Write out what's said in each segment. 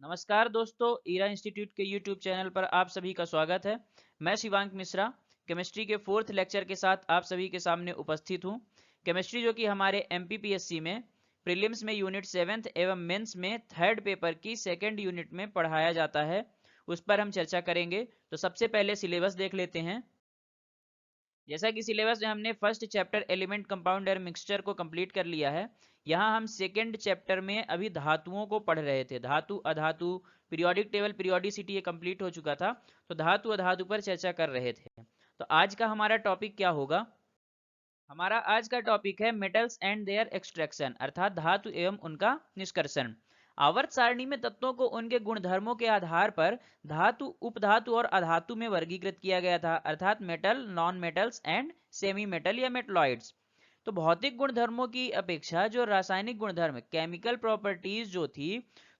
नमस्कार दोस्तों, ईरा इंस्टीट्यूट के यूट्यूब चैनल पर आप सभी का स्वागत है। मैं शिवांक मिश्रा केमिस्ट्री के 4th लेक्चर के साथ आप सभी के सामने उपस्थित हूँ। केमिस्ट्री जो कि हमारे एमपीपीएससी में प्रीलिम्स में यूनिट 7th एवं मेंस में 3rd पेपर की 2nd यूनिट में पढ़ाया जाता है, उस पर हम चर्चा करेंगे। तो सबसे पहले सिलेबस देख लेते हैं। जैसा कि सिलेबस में हमने फर्स्ट चैप्टर एलिमेंट कंपाउंड और मिक्सचर को कंप्लीट कर लिया है। यहाँ हम सेकंड चैप्टर में अभी धातुओं को पढ़ रहे थे, धातु अधातु, पीरियोडिक टेबल, पीरियोडिसिटी ये कंप्लीट हो चुका था। तो धातु अधातु पर चर्चा कर रहे थे। तो आज का हमारा टॉपिक क्या होगा? हमारा आज का टॉपिक है मेटल्स एंड देयर एक्सट्रैक्शन, अर्थात धातु एवं उनका निष्कर्षण। आवर्त सारणी में तत्वों को उनके गुणधर्मों के आधार पर धातु, उपधातु और अधातु में वर्गीकृत किया गया था, अर्थात metal, non metals and semi metal या मेटलॉइड्स। तो भौतिक गुणधर्मों की अपेक्षा जो रासायनिक गुणधर्म, केमिकल प्रॉपर्टीज जो थी,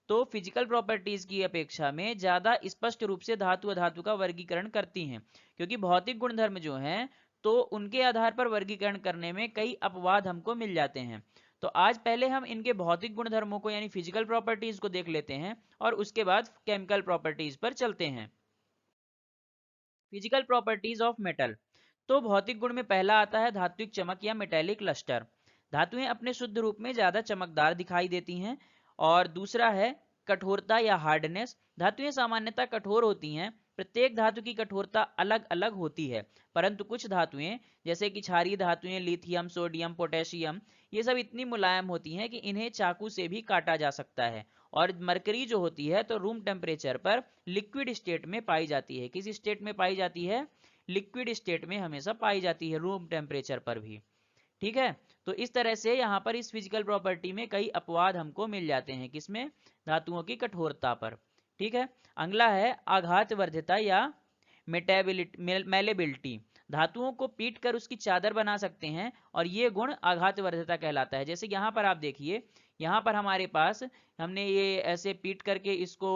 तो फिजिकल प्रॉपर्टीज की अपेक्षा में ज्यादा स्पष्ट रूप से धातु अधातु का वर्गीकरण करती हैं, क्योंकि भौतिक गुणधर्म जो हैं तो उनके आधार पर वर्गीकरण करने में कई अपवाद हमको मिल जाते हैं। तो आज पहले हम इनके भौतिक गुणधर्मों को यानी फिजिकल प्रॉपर्टीज को देख लेते हैं और उसके बाद केमिकल प्रॉपर्टीज पर चलते हैं। Physical properties of metal. तो भौतिक गुण में पहला आता है धात्विक चमक या मेटेलिक लस्टर। धातुएं अपने शुद्ध रूप में ज्यादा चमकदार दिखाई देती हैं। और दूसरा है कठोरता या हार्डनेस। धातुएं सामान्यतः कठोर होती हैं। प्रत्येक धातु की कठोरता अलग अलग होती है, परंतु कुछ धातुएं जैसे कि क्षारीय धातुएं, लिथियम, सोडियम, पोटेशियम, ये सब इतनी मुलायम होती हैं कि इन्हें चाकू से भी काटा जा सकता है। और मरकरी जो होती है तो रूम टेम्परेचर पर लिक्विड स्टेट में पाई जाती है। किस स्टेट में पाई जाती है? लिक्विड स्टेट में हमेशा पाई जाती है, रूम टेम्परेचर पर भी। ठीक है। तो इस तरह से यहाँ पर इस फिजिकल प्रॉपर्टी में कई अपवाद हमको मिल जाते हैं, किसमें? धातुओं की कठोरता पर। ठीक है। अगला है आघात वर्ध्यता या मेलेबिलिटी। धातुओं को पीट कर उसकी चादर बना सकते हैं और ये गुण आघात वर्ध्यता कहलाता है। जैसे यहाँ पर आप देखिए, यहाँ पर हमारे पास हमने ये ऐसे पीट करके इसको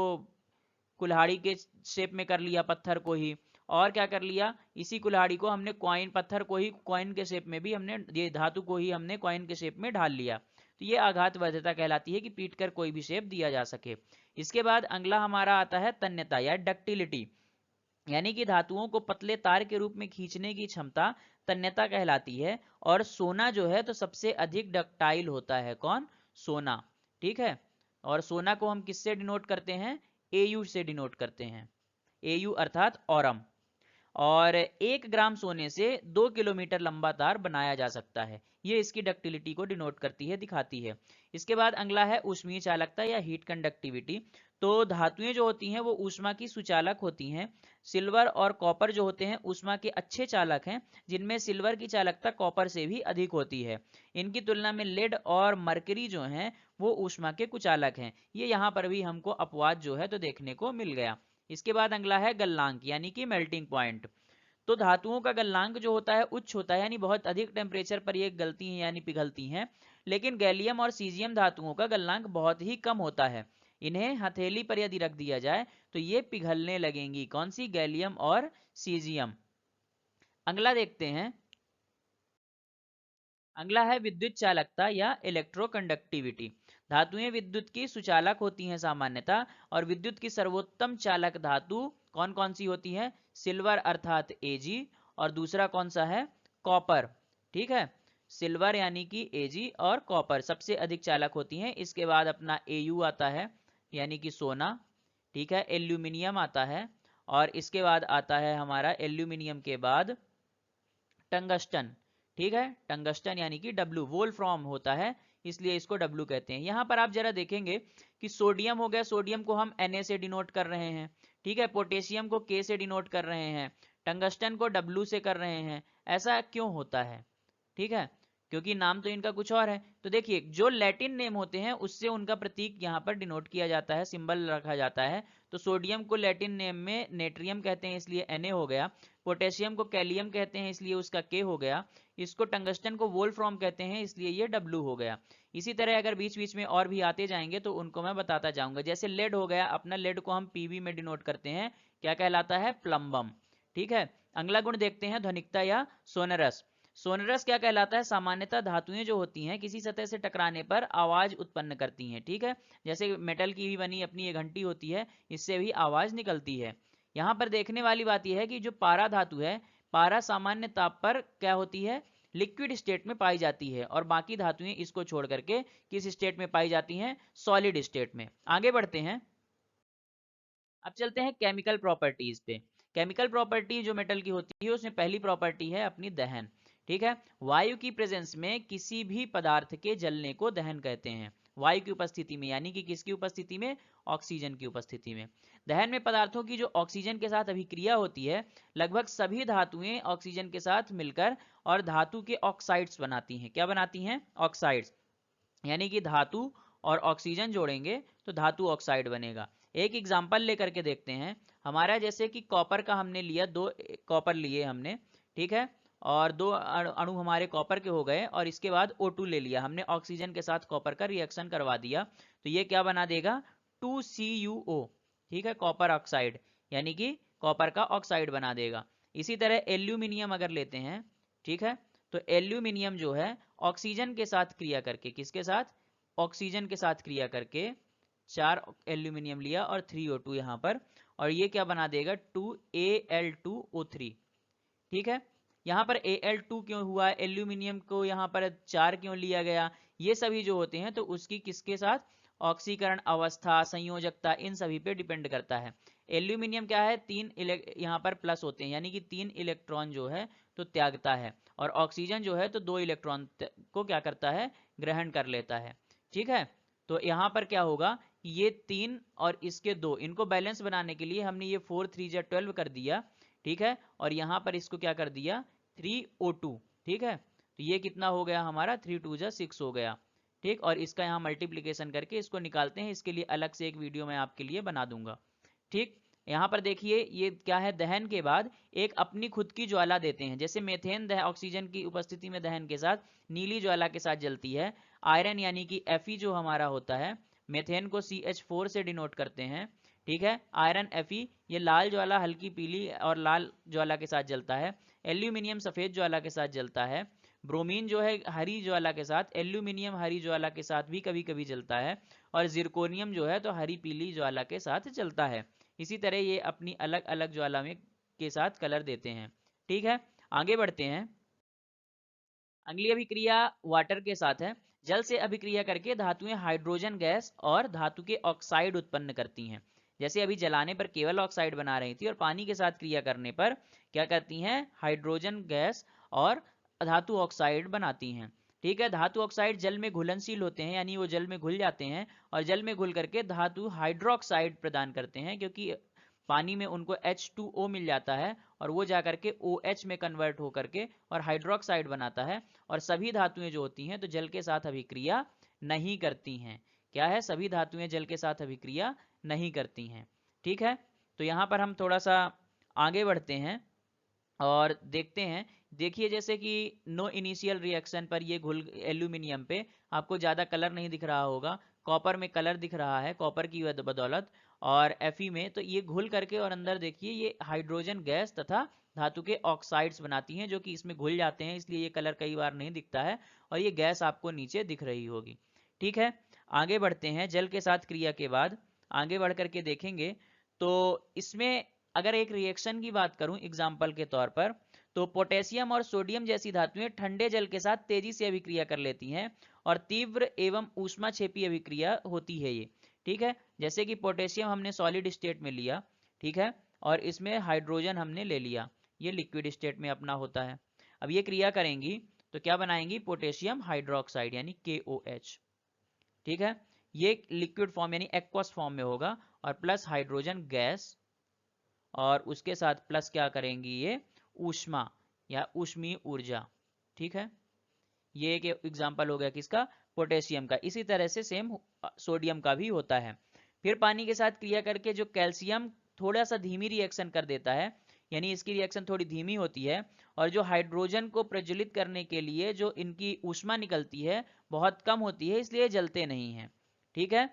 कुल्हाड़ी के शेप में कर लिया, पत्थर को ही। और क्या कर लिया, इसी कुल्हाड़ी को हमने कॉइन, पत्थर को ही कॉइन के शेप में भी हमने, ये धातु को ही हमने कॉइन के शेप में ढाल लिया। तो ये आघात वर्ध्यता कहलाती है कि पीट कर कोई भी शेप दिया जा सके। इसके बाद अगला हमारा आता है तन्यता या डक्टिलिटी, यानी कि धातुओं को पतले तार के रूप में खींचने की क्षमता तन्यता कहलाती है। और सोना जो है तो सबसे अधिक डक्टाइल होता है। कौन? सोना। ठीक है। और सोना को हम किससे डिनोट करते हैं? एयू से डिनोट करते हैं। एयू अर्थात ऑरम। और 1 ग्राम सोने से 2 किलोमीटर लंबा तार बनाया जा सकता है। ये इसकी डक्टिलिटी को डिनोट करती है, दिखाती है। इसके बाद अगला है ऊष्मीय चालकता या हीट कंडक्टिविटी। तो धातुएं जो होती हैं वो ऊष्मा की सुचालक होती हैं। सिल्वर और कॉपर जो होते हैं ऊष्मा के अच्छे चालक हैं, जिनमें सिल्वर की चालकता कॉपर से भी अधिक होती है। इनकी तुलना में लेड और मरकरी जो हैं वो ऊष्मा के कुचालक हैं। ये यहाँ पर भी हमको अपवाद जो है तो देखने को मिल गया। इसके बाद अगला है गलनांक यानी कि मेल्टिंग पॉइंट। तो धातुओं का गलनांक जो होता है उच्च होता है, यानी बहुत अधिक टेम्परेचर पर ये गलती हैं यानी पिघलती हैं। लेकिन गैलियम और सीजियम धातुओं का गलनांक बहुत ही कम होता है। इन्हें हथेली पर यदि रख दिया जाए तो ये पिघलने लगेंगी। कौन सी? गैलियम और सीजियम। अगला देखते हैं। अगला है विद्युत चालकता या इलेक्ट्रोकंडक्टिविटी। धातुएं विद्युत की सुचालक होती हैं सामान्यतः। और विद्युत की सर्वोत्तम चालक धातु कौन कौन सी होती है? सिल्वर अर्थात Ag, और दूसरा कौन सा है? कॉपर। ठीक है। सिल्वर यानी कि Ag और कॉपर सबसे अधिक चालक होती हैं। इसके बाद अपना Au आता है यानी कि सोना। ठीक है। एल्यूमिनियम आता है। और इसके बाद आता है हमारा एल्यूमिनियम के बाद टंगस्टन। ठीक है। टंगस्टन यानी कि W, वोल्फ्रॉम होता है, इसलिए इसको W कहते हैं। यहां पर आप जरा देखेंगे कि सोडियम हो गया, सोडियम को हम Na से डिनोट कर रहे हैं। ठीक है। पोटेशियम को K से डिनोट कर रहे हैं। टंगस्टन को W से कर रहे हैं। ऐसा क्यों होता है? ठीक है। क्योंकि नाम तो इनका कुछ और है। तो देखिए, जो लैटिन नेम होते हैं उससे उनका प्रतीक यहाँ पर डिनोट किया जाता है, सिंबल रखा जाता है। तो सोडियम को लैटिन नेम में नेट्रियम कहते हैं, इसलिए Na हो गया। पोटेशियम को कैलियम कहते हैं, इसलिए उसका K हो गया। इसको टंगस्टन को वोल्फ्रॉम कहते हैं, इसलिए ये W हो गया। इसी तरह अगर बीच बीच में और भी आते जाएंगे तो उनको मैं बताता जाऊंगा। जैसे लेड हो गया, अपना लेड को हम Pb में डिनोट करते हैं, क्या कहलाता है? प्लम्बम। ठीक है। अगला गुण देखते हैं ध्वनिकता या सोनरस। सोनरस क्या कहलाता है? सामान्यतः धातुएं जो होती हैं किसी सतह से टकराने पर आवाज उत्पन्न करती हैं, ठीक है। जैसे मेटल की भी बनी अपनी ये घंटी होती है, इससे भी आवाज निकलती है। यहाँ पर देखने वाली बात यह है कि जो पारा धातु है, पारा सामान्य ताप पर क्या होती है? लिक्विड स्टेट में पाई जाती है, और बाकी धातुएं इसको छोड़ करके किस स्टेट में पाई जाती हैं? सॉलिड स्टेट में। आगे बढ़ते हैं, अब चलते हैं केमिकल प्रॉपर्टीज पे। केमिकल प्रॉपर्टी जो मेटल की होती है उसमें पहली प्रॉपर्टी है अपनी दहन, ठीक है। वायु की प्रेजेंस में किसी भी पदार्थ के जलने को दहन कहते हैं, वायु की उपस्थिति में, यानी कि किसकी उपस्थिति में? ऑक्सीजन की उपस्थिति में। दहन में पदार्थों की जो ऑक्सीजन के साथ अभिक्रिया होती है, लगभग सभी धातुएं ऑक्सीजन के साथ मिलकर और धातु के ऑक्साइड्स बनाती हैं। क्या बनाती हैं? ऑक्साइड्स, यानी कि धातु और ऑक्सीजन जोड़ेंगे तो धातु ऑक्साइड बनेगा। एक एग्जांपल लेकर के देखते हैं। हमारा जैसे कि कॉपर का हमने लिया, 2 कॉपर लिए हमने, ठीक है, और 2 अणु हमारे कॉपर के हो गए, और इसके बाद O2 ले लिया हमने, ऑक्सीजन के साथ कॉपर का रिएक्शन करवा दिया, तो ये क्या बना देगा? 2CuO, ठीक है, कॉपर ऑक्साइड, यानी कि कॉपर का ऑक्साइड बना देगा। इसी तरह एल्यूमिनियम अगर लेते हैं, ठीक है, तो एल्यूमिनियम जो है ऑक्सीजन के साथ क्रिया करके, किसके साथ? ऑक्सीजन के साथ क्रिया करके 4 एल्यूमिनियम लिया और 3O2 यहाँ पर, और ये क्या बना देगा? 2Al2O3, ठीक है। यहाँ पर Al2 क्यों हुआ? एल्यूमिनियम को यहाँ पर 4 क्यों लिया गया? ये सभी जो होते हैं तो उसकी किसके साथ? ऑक्सीकरण अवस्था, संयोजकता, इन सभी पे डिपेंड करता है। एल्यूमिनियम क्या है? 3 यहाँ पर प्लस होते हैं, यानी कि 3 इलेक्ट्रॉन जो है तो त्यागता है, और ऑक्सीजन जो है तो 2 इलेक्ट्रॉन को क्या करता है? ग्रहण कर लेता है, ठीक है। तो यहाँ पर क्या होगा? ये 3 और इसके 2, इनको बैलेंस बनाने के लिए हमने ये 4 3 जा 12 कर दिया, ठीक है, और यहाँ पर इसको क्या कर दिया? 3O2, ठीक है। तो ये कितना हो गया हमारा? 3 2 जा 6 हो गया, ठीक। और इसका यहाँ मल्टीप्लीकेशन करके इसको निकालते हैं, इसके लिए अलग से एक वीडियो मैं आपके लिए बना दूंगा, ठीक। यहाँ पर देखिए ये क्या है? दहन के बाद एक अपनी खुद की ज्वाला देते हैं। जैसे मेथेन ऑक्सीजन की उपस्थिति में दहन के साथ नीली ज्वाला के साथ जलती है। आयरन यानी कि Fe जो हमारा होता है, मेथेन को CH4 से डिनोट करते हैं, ठीक है। आयरन Fe, ये लाल ज्वाला हल्की पीली और लाल ज्वाला के साथ जलता है। एल्यूमिनियम सफेद ज्वाला के साथ जलता है। ब्रोमीन जो है हरी ज्वाला के साथ, एल्यूमिनियम हरी ज्वाला के साथ भी कभी कभी जलता है, और जिरकोनियम जो है तो हरी पीली ज्वाला के साथ जलता है। इसी तरह ये अपनी अलग अलग ज्वाला में के साथ कलर देते हैं, ठीक है। आगे बढ़ते हैं, अगली अभिक्रिया वाटर के साथ है। जल से अभिक्रिया करके धातुएं हाइड्रोजन गैस और धातु के ऑक्साइड उत्पन्न करती हैं। जैसे अभी जलाने पर केवल ऑक्साइड बना रही थी, और पानी के साथ क्रिया करने पर क्या करती हैं? हाइड्रोजन गैस और धातु ऑक्साइड बनाती हैं, ठीक है। धातु ऑक्साइड जल में घुलनशील होते हैं, यानी वो जल में घुल जाते हैं, और जल में घुल करके धातु हाइड्रोक्साइड प्रदान करते हैं, क्योंकि पानी में उनको H2O मिल जाता है, और वो जाकर के OH में कन्वर्ट होकर के और हाइड्रोक्साइड बनाता है। और सभी धातुएं जो होती हैं तो जल के साथ अभिक्रिया नहीं करती हैं। क्या है? सभी धातुएं जल के साथ अभिक्रिया नहीं करती हैं, ठीक है। तो यहाँ पर हम थोड़ा सा आगे बढ़ते हैं और देखते हैं। देखिए जैसे कि नो इनिशियल रिएक्शन पर ये घुल, एल्यूमिनियम पे आपको ज़्यादा कलर नहीं दिख रहा होगा, कॉपर में कलर दिख रहा है कॉपर की बदौलत, और Fe में तो ये घुल करके, और अंदर देखिए ये हाइड्रोजन गैस तथा धातु के ऑक्साइड्स बनाती हैं, जो कि इसमें घुल जाते हैं, इसलिए ये कलर कई बार नहीं दिखता है, और ये गैस आपको नीचे दिख रही होगी, ठीक है। आगे बढ़ते हैं, जल के साथ क्रिया के बाद आगे बढ़ करके देखेंगे। तो इसमें अगर एक रिएक्शन की बात करूं एग्जाम्पल के तौर पर, तो पोटेशियम और सोडियम जैसी धातुएं ठंडे जल के साथ तेजी से अभिक्रिया कर लेती हैं, और तीव्र एवं ऊष्माक्षेपी अभिक्रिया होती है ये, ठीक है। जैसे कि पोटेशियम हमने सॉलिड स्टेट में लिया, ठीक है, और इसमें हाइड्रोजन हमने ले लिया, ये लिक्विड स्टेट में अपना होता है। अब ये क्रिया करेंगी तो क्या बनाएंगी? पोटेशियम हाइड्रोक्साइड यानी KOH, ठीक है। ये लिक्विड फॉर्म यानी एक्वस फॉर्म में होगा, और प्लस हाइड्रोजन गैस, और उसके साथ प्लस क्या करेंगी? ये ऊष्मा या ऊष्मीय ऊर्जा, ठीक है। ये एक एग्जांपल हो गया किसका? पोटेशियम का। इसी तरह से सेम सोडियम का भी होता है। फिर पानी के साथ क्रिया करके जो कैल्शियम थोड़ा सा धीमी रिएक्शन कर देता है, यानी इसकी रिएक्शन थोड़ी धीमी होती है, और जो हाइड्रोजन को प्रज्वलित करने के लिए जो इनकी ऊष्मा निकलती है बहुत कम होती है, इसलिए जलते नहीं हैं, ठीक है।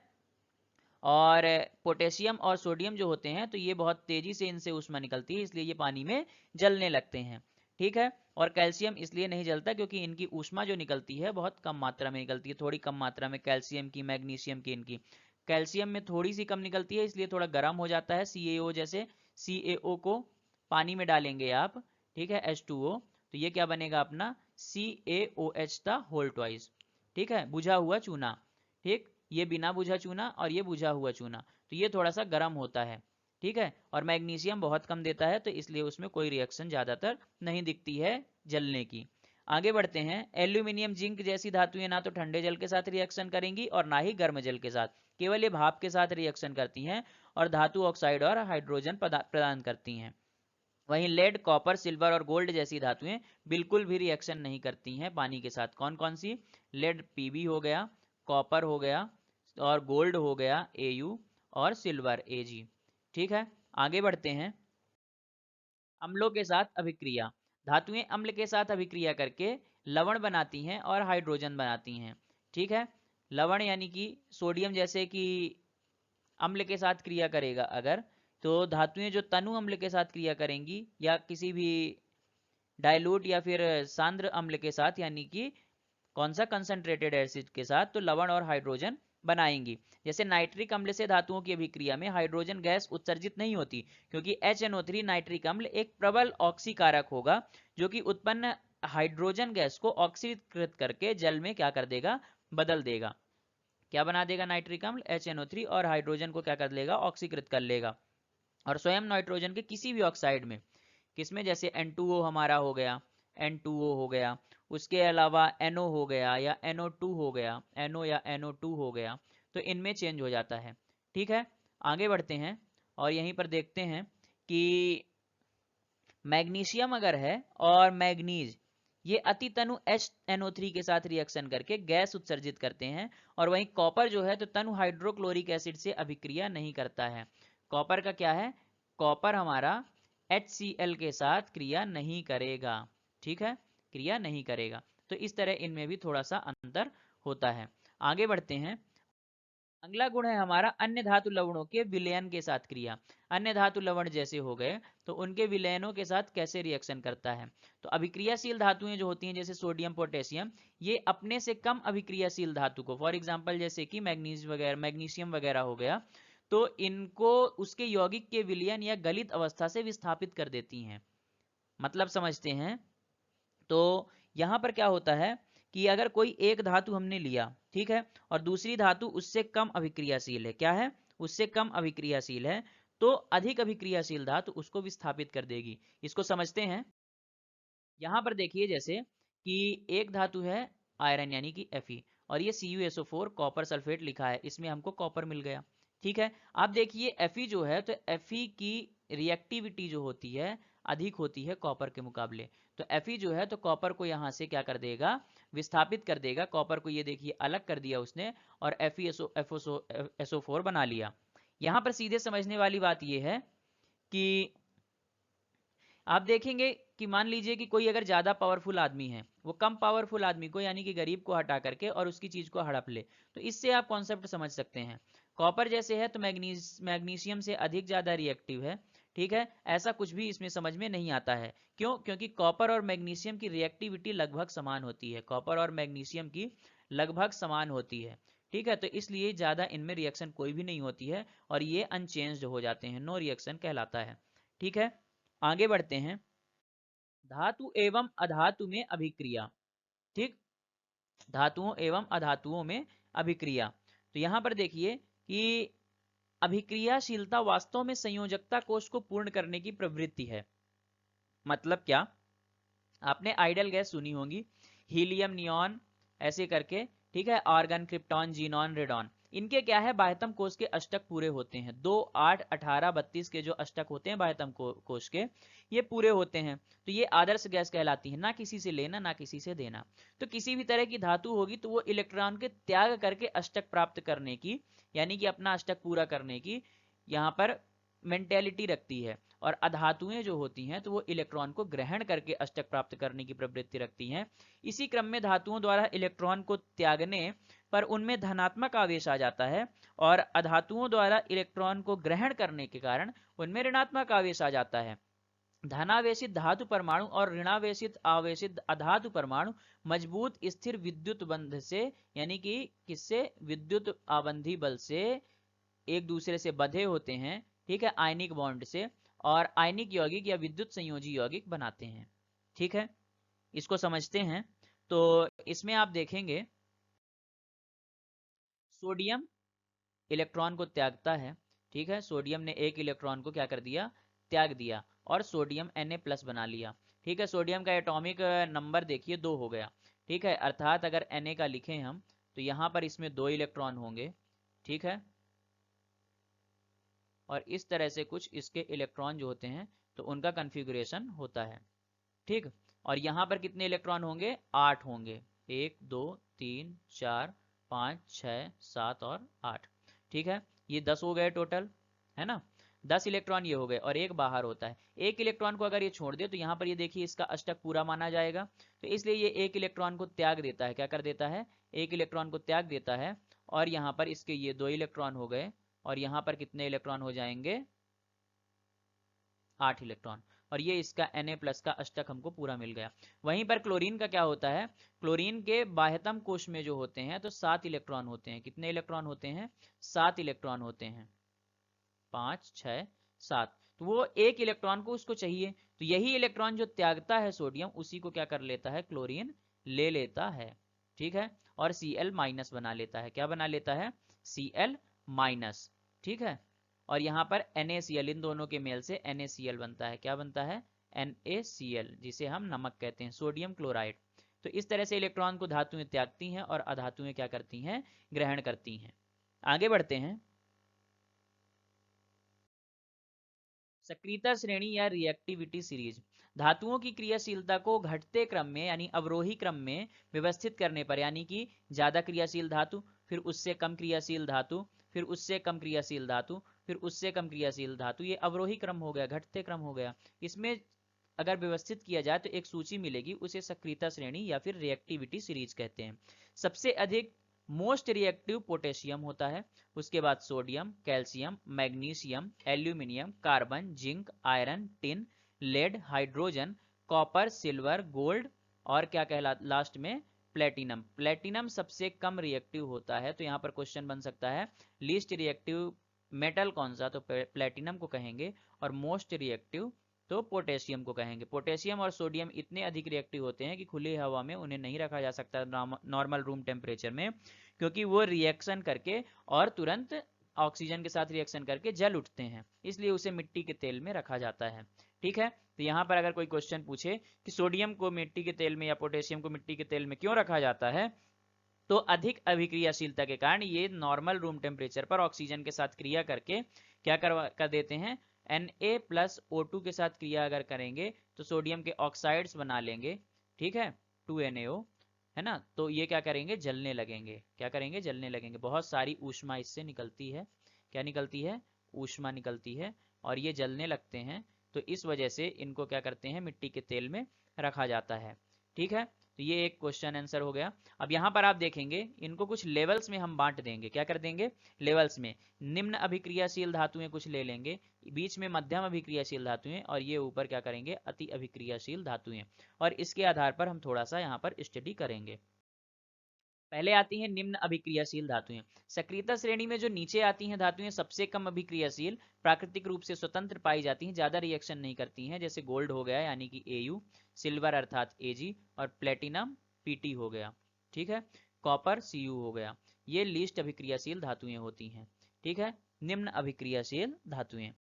और पोटेशियम और सोडियम जो होते हैं तो ये बहुत तेजी से इनसे ऊष्मा निकलती है, इसलिए ये पानी में जलने लगते हैं, ठीक है। और कैल्शियम इसलिए नहीं जलता क्योंकि इनकी ऊष्मा जो निकलती है बहुत कम मात्रा में निकलती है, थोड़ी कम मात्रा में कैल्शियम की, मैग्नीशियम की, इनकी कैल्शियम में थोड़ी सी कम निकलती है, इसलिए थोड़ा गर्म हो जाता है। CaO जैसे CaO को पानी में डालेंगे आप, ठीक है, H2O, तो ये क्या बनेगा अपना CaOH द होल ट्वाइस, ठीक है, बुझा हुआ चूना। ठीक, ये बिना बुझा चूना और ये बुझा हुआ चूना, तो ये थोड़ा सा गर्म होता है, ठीक है। और मैग्नीशियम बहुत कम देता है, तो इसलिए उसमें कोई रिएक्शन ज्यादातर नहीं दिखती है जलने की। आगे बढ़ते हैं। एल्यूमिनियम, जिंक जैसी धातुएं ना तो ठंडे जल के साथ रिएक्शन करेंगी और ना ही गर्म जल के साथ, केवल ये भाप के साथ रिएक्शन करती हैं और धातु ऑक्साइड और हाइड्रोजन प्रदान करती हैं। वहीं लेड, कॉपर, सिल्वर और गोल्ड जैसी धातुएं बिल्कुल भी रिएक्शन नहीं करती हैं पानी के साथ। कौन कौन सी? लेड Pb हो गया, कॉपर हो गया, और गोल्ड हो गया Au, और सिल्वर Ag। ठीक है, आगे बढ़ते हैं। अम्लों के साथ अभिक्रिया। धातुएं अम्ल के साथ अभिक्रिया करके लवण बनाती हैं और हाइड्रोजन बनाती हैं। ठीक है, लवण यानी कि सोडियम जैसे कि अम्ल के साथ क्रिया करेगा अगर, तो धातुएं जो तनु अम्ल के साथ क्रिया करेंगी या किसी भी डाइल्यूट या फिर सांद्र अम्ल के साथ, यानी कि कौन सा, कंसंट्रेटेड एसिड के साथ, तो लवण और हाइड्रोजन बनाएंगी। जैसे नाइट्रिक अम्ल से धातुओं की अभिक्रिया में हाइड्रोजन गैस उत्सर्जित नहीं होती, क्योंकि HNO3 नाइट्रिक अम्ल एक प्रबल ऑक्सीकारक होगा, जो कि उत्पन्न हाइड्रोजन गैस को ऑक्सीकृत करके जल में क्या कर देगा, बदल देगा। क्या बना देगा नाइट्रिक अम्ल? HNO3, और हाइड्रोजन को क्या कर लेगा, ऑक्सीकृत कर लेगा। और स्वयं नाइट्रोजन के किसी भी ऑक्साइड में, किसमें, जैसे N2O हमारा हो गया, N2O हो गया, उसके अलावा NO हो गया या NO2 हो गया, NO या NO2 हो गया, तो इनमें चेंज हो जाता है। ठीक है, आगे बढ़ते हैं और यहीं पर देखते हैं कि मैग्नीशियम अगर है और मैग्नीज, ये अतितनु HNO3 के साथ रिएक्शन करके गैस उत्सर्जित करते हैं, और वहीं कॉपर जो है तो तनु हाइड्रोक्लोरिक एसिड से अभिक्रिया नहीं करता है। कॉपर का क्या है, कॉपर हमारा HCl के साथ क्रिया नहीं करेगा। ठीक है, क्रिया नहीं करेगा। तो इस तरह इनमें भी थोड़ा सा अंतर होता है। आगे बढ़ते हैं। अगला गुण है हमारा अन्य धातु लवणों के विलयन के साथ क्रिया। अन्य धातु लवण जैसे हो गए तो उनके विलयनों के साथ कैसे रिएक्शन करता है। तो अभिक्रियाशील धातुएं जो होती हैं जैसे सोडियम, पोटेशियम, ये अपने से कम अभिक्रियाशील धातु को, फॉर एग्जांपल जैसे कि मैग्नीज वगैरह, मैग्नीशियम वगैरह हो गया, तो इनको उसके यौगिक के विलयन या गलित अवस्था से विस्थापित कर देती हैं। मतलब समझते हैं, तो यहां पर क्या होता है कि अगर कोई एक धातु हमने लिया, ठीक है, और दूसरी धातु उससे कम अभिक्रियाशील है, क्या है, उससे कम अभिक्रियाशील है, तो अधिक अभिक्रियाशील धातु उसको विस्थापित कर देगी। इसको समझते हैं। यहां पर देखिए जैसे कि एक धातु है आयरन यानी कि Fe, और ये CuSO4 कॉपर सल्फेट लिखा है, इसमें हमको कॉपर मिल गया। ठीक है, आप देखिए Fe जो है, तो Fe की रिएक्टिविटी जो होती है अधिक होती है कॉपर के मुकाबले। तो Fe जो है तो कॉपर को यहाँ से क्या कर देगा, विस्थापित कर देगा। कॉपर को ये देखिए अलग कर दिया उसने और FeSO4 बना लिया। यहाँ पर सीधे समझने वाली बात ये है कि आप देखेंगे कि मान लीजिए कि कोई अगर ज्यादा पावरफुल आदमी है, वो कम पावरफुल आदमी को यानी कि गरीब को हटा करके और उसकी चीज को हड़प ले, तो इससे आप कॉन्सेप्ट समझ सकते हैं। कॉपर जैसे है तो मैग्नीशियम से अधिक ज्यादा रिएक्टिव है। ठीक है, ऐसा कुछ भी इसमें समझ में नहीं आता है। क्यों? क्योंकि कॉपर और मैग्नीशियम की रिएक्टिविटी लगभग समान होती है, कॉपर और मैग्नीशियम की लगभग समान होती है। ठीक है, तो इसलिए ज्यादा इनमें रिएक्शन कोई भी नहीं होती है और ये अनचेंज्ड हो जाते हैं, नो रिएक्शन कहलाता है। ठीक है, आगे बढ़ते हैं। धातु एवं अधातु में अभिक्रिया। ठीक, धातुओं एवं अधातुओं में अभिक्रिया। तो यहां पर देखिए कि अभिक्रियाशीलता वास्तव में संयोजकता कोश को पूर्ण करने की प्रवृत्ति है। मतलब क्या, आपने आइडल गैस सुनी होंगी, हीलियम, नियॉन, ऐसे करके, ठीक है, आर्गन, क्रिप्टॉन, जीनॉन, रेडॉन, इनके क्या है, बाह्यतम कोश के अष्टक पूरे होते हैं। 2, 8, 18, 32 के जो अष्टक होते हैं बाह्यतम कोश के, ये पूरे होते हैं। तो ये आदर्श गैस कहलाती है, ना किसी से लेना ना किसी से देना। तो किसी भी तरह की धातु होगी तो वो इलेक्ट्रॉन के त्याग करके अष्टक प्राप्त करने की, यानी कि अपना अष्टक पूरा करने की यहाँ पर मेंटेलिटी रखती है। और अधातुएं जो होती हैं तो वो इलेक्ट्रॉन को ग्रहण करके अष्टक प्राप्त करने की प्रवृत्ति रखती हैं। इसी क्रम में धातुओं द्वारा इलेक्ट्रॉन को त्यागने पर उनमें धनात्मक आवेश आ जाता है, और अधातुओं द्वारा इलेक्ट्रॉन को ग्रहण करने के कारण उनमें ऋणात्मक आवेश आ जाता है। धनावेशित धातु परमाणु और ऋणावेशित आवेशित अधातु परमाणु मजबूत स्थिर विद्युत बंध से, यानी कि किससे, विद्युत आबंधी बल से एक दूसरे से बंधे होते हैं, ठीक है, आयनिक बॉन्ड से, और आयनिक यौगिक या विद्युत संयोजी यौगिक बनाते हैं। ठीक है, इसको समझते हैं। तो इसमें आप देखेंगे सोडियम इलेक्ट्रॉन को त्यागता है, ठीक है, सोडियम ने एक इलेक्ट्रॉन को क्या कर दिया, त्याग दिया, और सोडियम Na+ बना लिया। ठीक है, सोडियम का एटॉमिक नंबर देखिए 2 हो गया। ठीक है, अर्थात अगर Na का लिखें हम तो यहाँ पर इसमें 2 इलेक्ट्रॉन होंगे। ठीक है, और इस तरह से कुछ इसके इलेक्ट्रॉन जो होते हैं तो उनका कन्फिगुरेशन होता है। ठीक, और यहाँ पर कितने इलेक्ट्रॉन होंगे, 8 होंगे, 1 2 3 4 5 6 7 और 8। ठीक है, ये 10 हो गए टोटल, है ना, 10 इलेक्ट्रॉन ये हो गए, और एक बाहर होता है। एक इलेक्ट्रॉन को अगर ये छोड़ दे तो यहाँ पर ये देखिए इसका अष्टक पूरा माना जाएगा, तो इसलिए ये एक इलेक्ट्रॉन को त्याग देता है। क्या कर देता है, एक इलेक्ट्रॉन को त्याग देता है, और यहाँ पर इसके ये 2 इलेक्ट्रॉन हो गए, और यहाँ पर कितने इलेक्ट्रॉन हो जाएंगे, 8 इलेक्ट्रॉन, और ये इसका Na+ का अष्टक हमको पूरा मिल गया। वहीं पर क्लोरीन का क्या होता है, क्लोरीन के बाह्यतम कोश में जो होते हैं तो 7 इलेक्ट्रॉन होते हैं। कितने इलेक्ट्रॉन होते हैं, 7 इलेक्ट्रॉन होते हैं, 5 6 7। तो वो एक इलेक्ट्रॉन को उसको चाहिए, तो यही इलेक्ट्रॉन जो त्यागता है सोडियम, उसी को क्या कर लेता है, क्लोरीन ले लेता है। ठीक है, और Cl- बना लेता है। क्या बना लेता है, Cl-। ठीक है, और यहाँ पर NaCl, इन दोनों के मेल से NaCl बनता है। क्या बनता है, NaCl, जिसे हम नमक कहते हैं, सोडियम क्लोराइड। तो इस तरह से इलेक्ट्रॉन को धातुएं त्यागती हैं और अधातुएं क्या करती हैं, ग्रहण करती हैं। आगे बढ़ते हैं। सक्रियता श्रेणी या रिएक्टिविटी सीरीज, धातुओं की क्रियाशीलता को घटते क्रम में यानी अवरोही क्रम में व्यवस्थित करने पर, यानी कि ज्यादा क्रियाशील धातु, फिर उससे कम क्रियाशील धातु, फिर उससे कम क्रियाशील धातु, फिर उससे कम क्रियाशील धातु, ये अवरोही क्रम हो गया, घटते क्रम हो गया। इसमें अगर व्यवस्थित किया जाए तो एक सूची मिलेगी, उसे सक्रियता श्रेणी या फिर रिएक्टिविटी सीरीज कहते हैं। सबसे अधिक मोस्ट रिएक्टिव पोटेशियम होता है, उसके बाद sodium, calcium, magnesium, aluminium, carbon, zinc, iron, tin, lead, hydrogen, copper, silver, gold, और क्या कहला लास्ट में, प्लेटिनम। प्लेटिनम सबसे कम रिएक्टिव होता है, तो यहाँ पर क्वेश्चन बन सकता है लीस्ट रिएक्टिव मेटल कौन सा, तो प्लेटिनम को कहेंगे, और मोस्ट रिएक्टिव तो पोटेशियम को कहेंगे। पोटेशियम और सोडियम इतने अधिक रिएक्टिव होते हैं कि खुली हवा में उन्हें नहीं रखा जा सकता नॉर्मल रूम टेम्परेचर में, क्योंकि वो रिएक्शन करके और तुरंत ऑक्सीजन के साथ रिएक्शन करके जल उठते हैं, इसलिए उसे मिट्टी के तेल में रखा जाता है। ठीक है, तो यहाँ पर अगर कोई क्वेश्चन पूछे कि सोडियम को मिट्टी के तेल में या पोटेशियम को मिट्टी के तेल में क्यों रखा जाता है, तो अधिक अभिक्रियाशीलता के कारण ये नॉर्मल रूम टेम्परेचर पर ऑक्सीजन के साथ क्रिया करके क्या कर देते हैं, Na+O2 के साथ क्रिया अगर करेंगे तो सोडियम के ऑक्साइड्स बना लेंगे। ठीक है, 2NaO, है ना, तो ये क्या करेंगे, जलने लगेंगे। क्या करेंगे, जलने लगेंगे। बहुत सारी ऊष्मा इससे निकलती है। क्या निकलती है, ऊष्मा निकलती है, और ये जलने लगते हैं, तो इस वजह से इनको क्या करते हैं, मिट्टी के तेल में रखा जाता है। ठीक है, तो ये एक क्वेश्चन आंसर हो गया। अब यहाँ पर आप देखेंगे इनको कुछ लेवल्स में हम बांट देंगे। क्या कर देंगे, लेवल्स में। निम्न अभिक्रियाशील धातुएं कुछ ले लेंगे, बीच में मध्यम अभिक्रियाशील धातुएं, और ये ऊपर क्या करेंगे, अति अभिक्रियाशील धातुएं, और इसके आधार पर हम थोड़ा सा यहाँ पर स्टडी करेंगे। पहले आती हैं निम्न अभिक्रियाशील धातुएं। सक्रियता श्रेणी में जो नीचे आती हैं धातुएं सबसे कम अभिक्रियाशील, प्राकृतिक रूप से स्वतंत्र पाई जाती हैं, ज्यादा रिएक्शन नहीं करती हैं, जैसे गोल्ड हो गया यानी कि Au, सिल्वर अर्थात Ag, और प्लेटिनम Pt हो गया। ठीक है, कॉपर Cu हो गया। ये लीस्ट अभिक्रियाशील धातुएं होती हैं। ठीक है, निम्न अभिक्रियाशील धातुएं।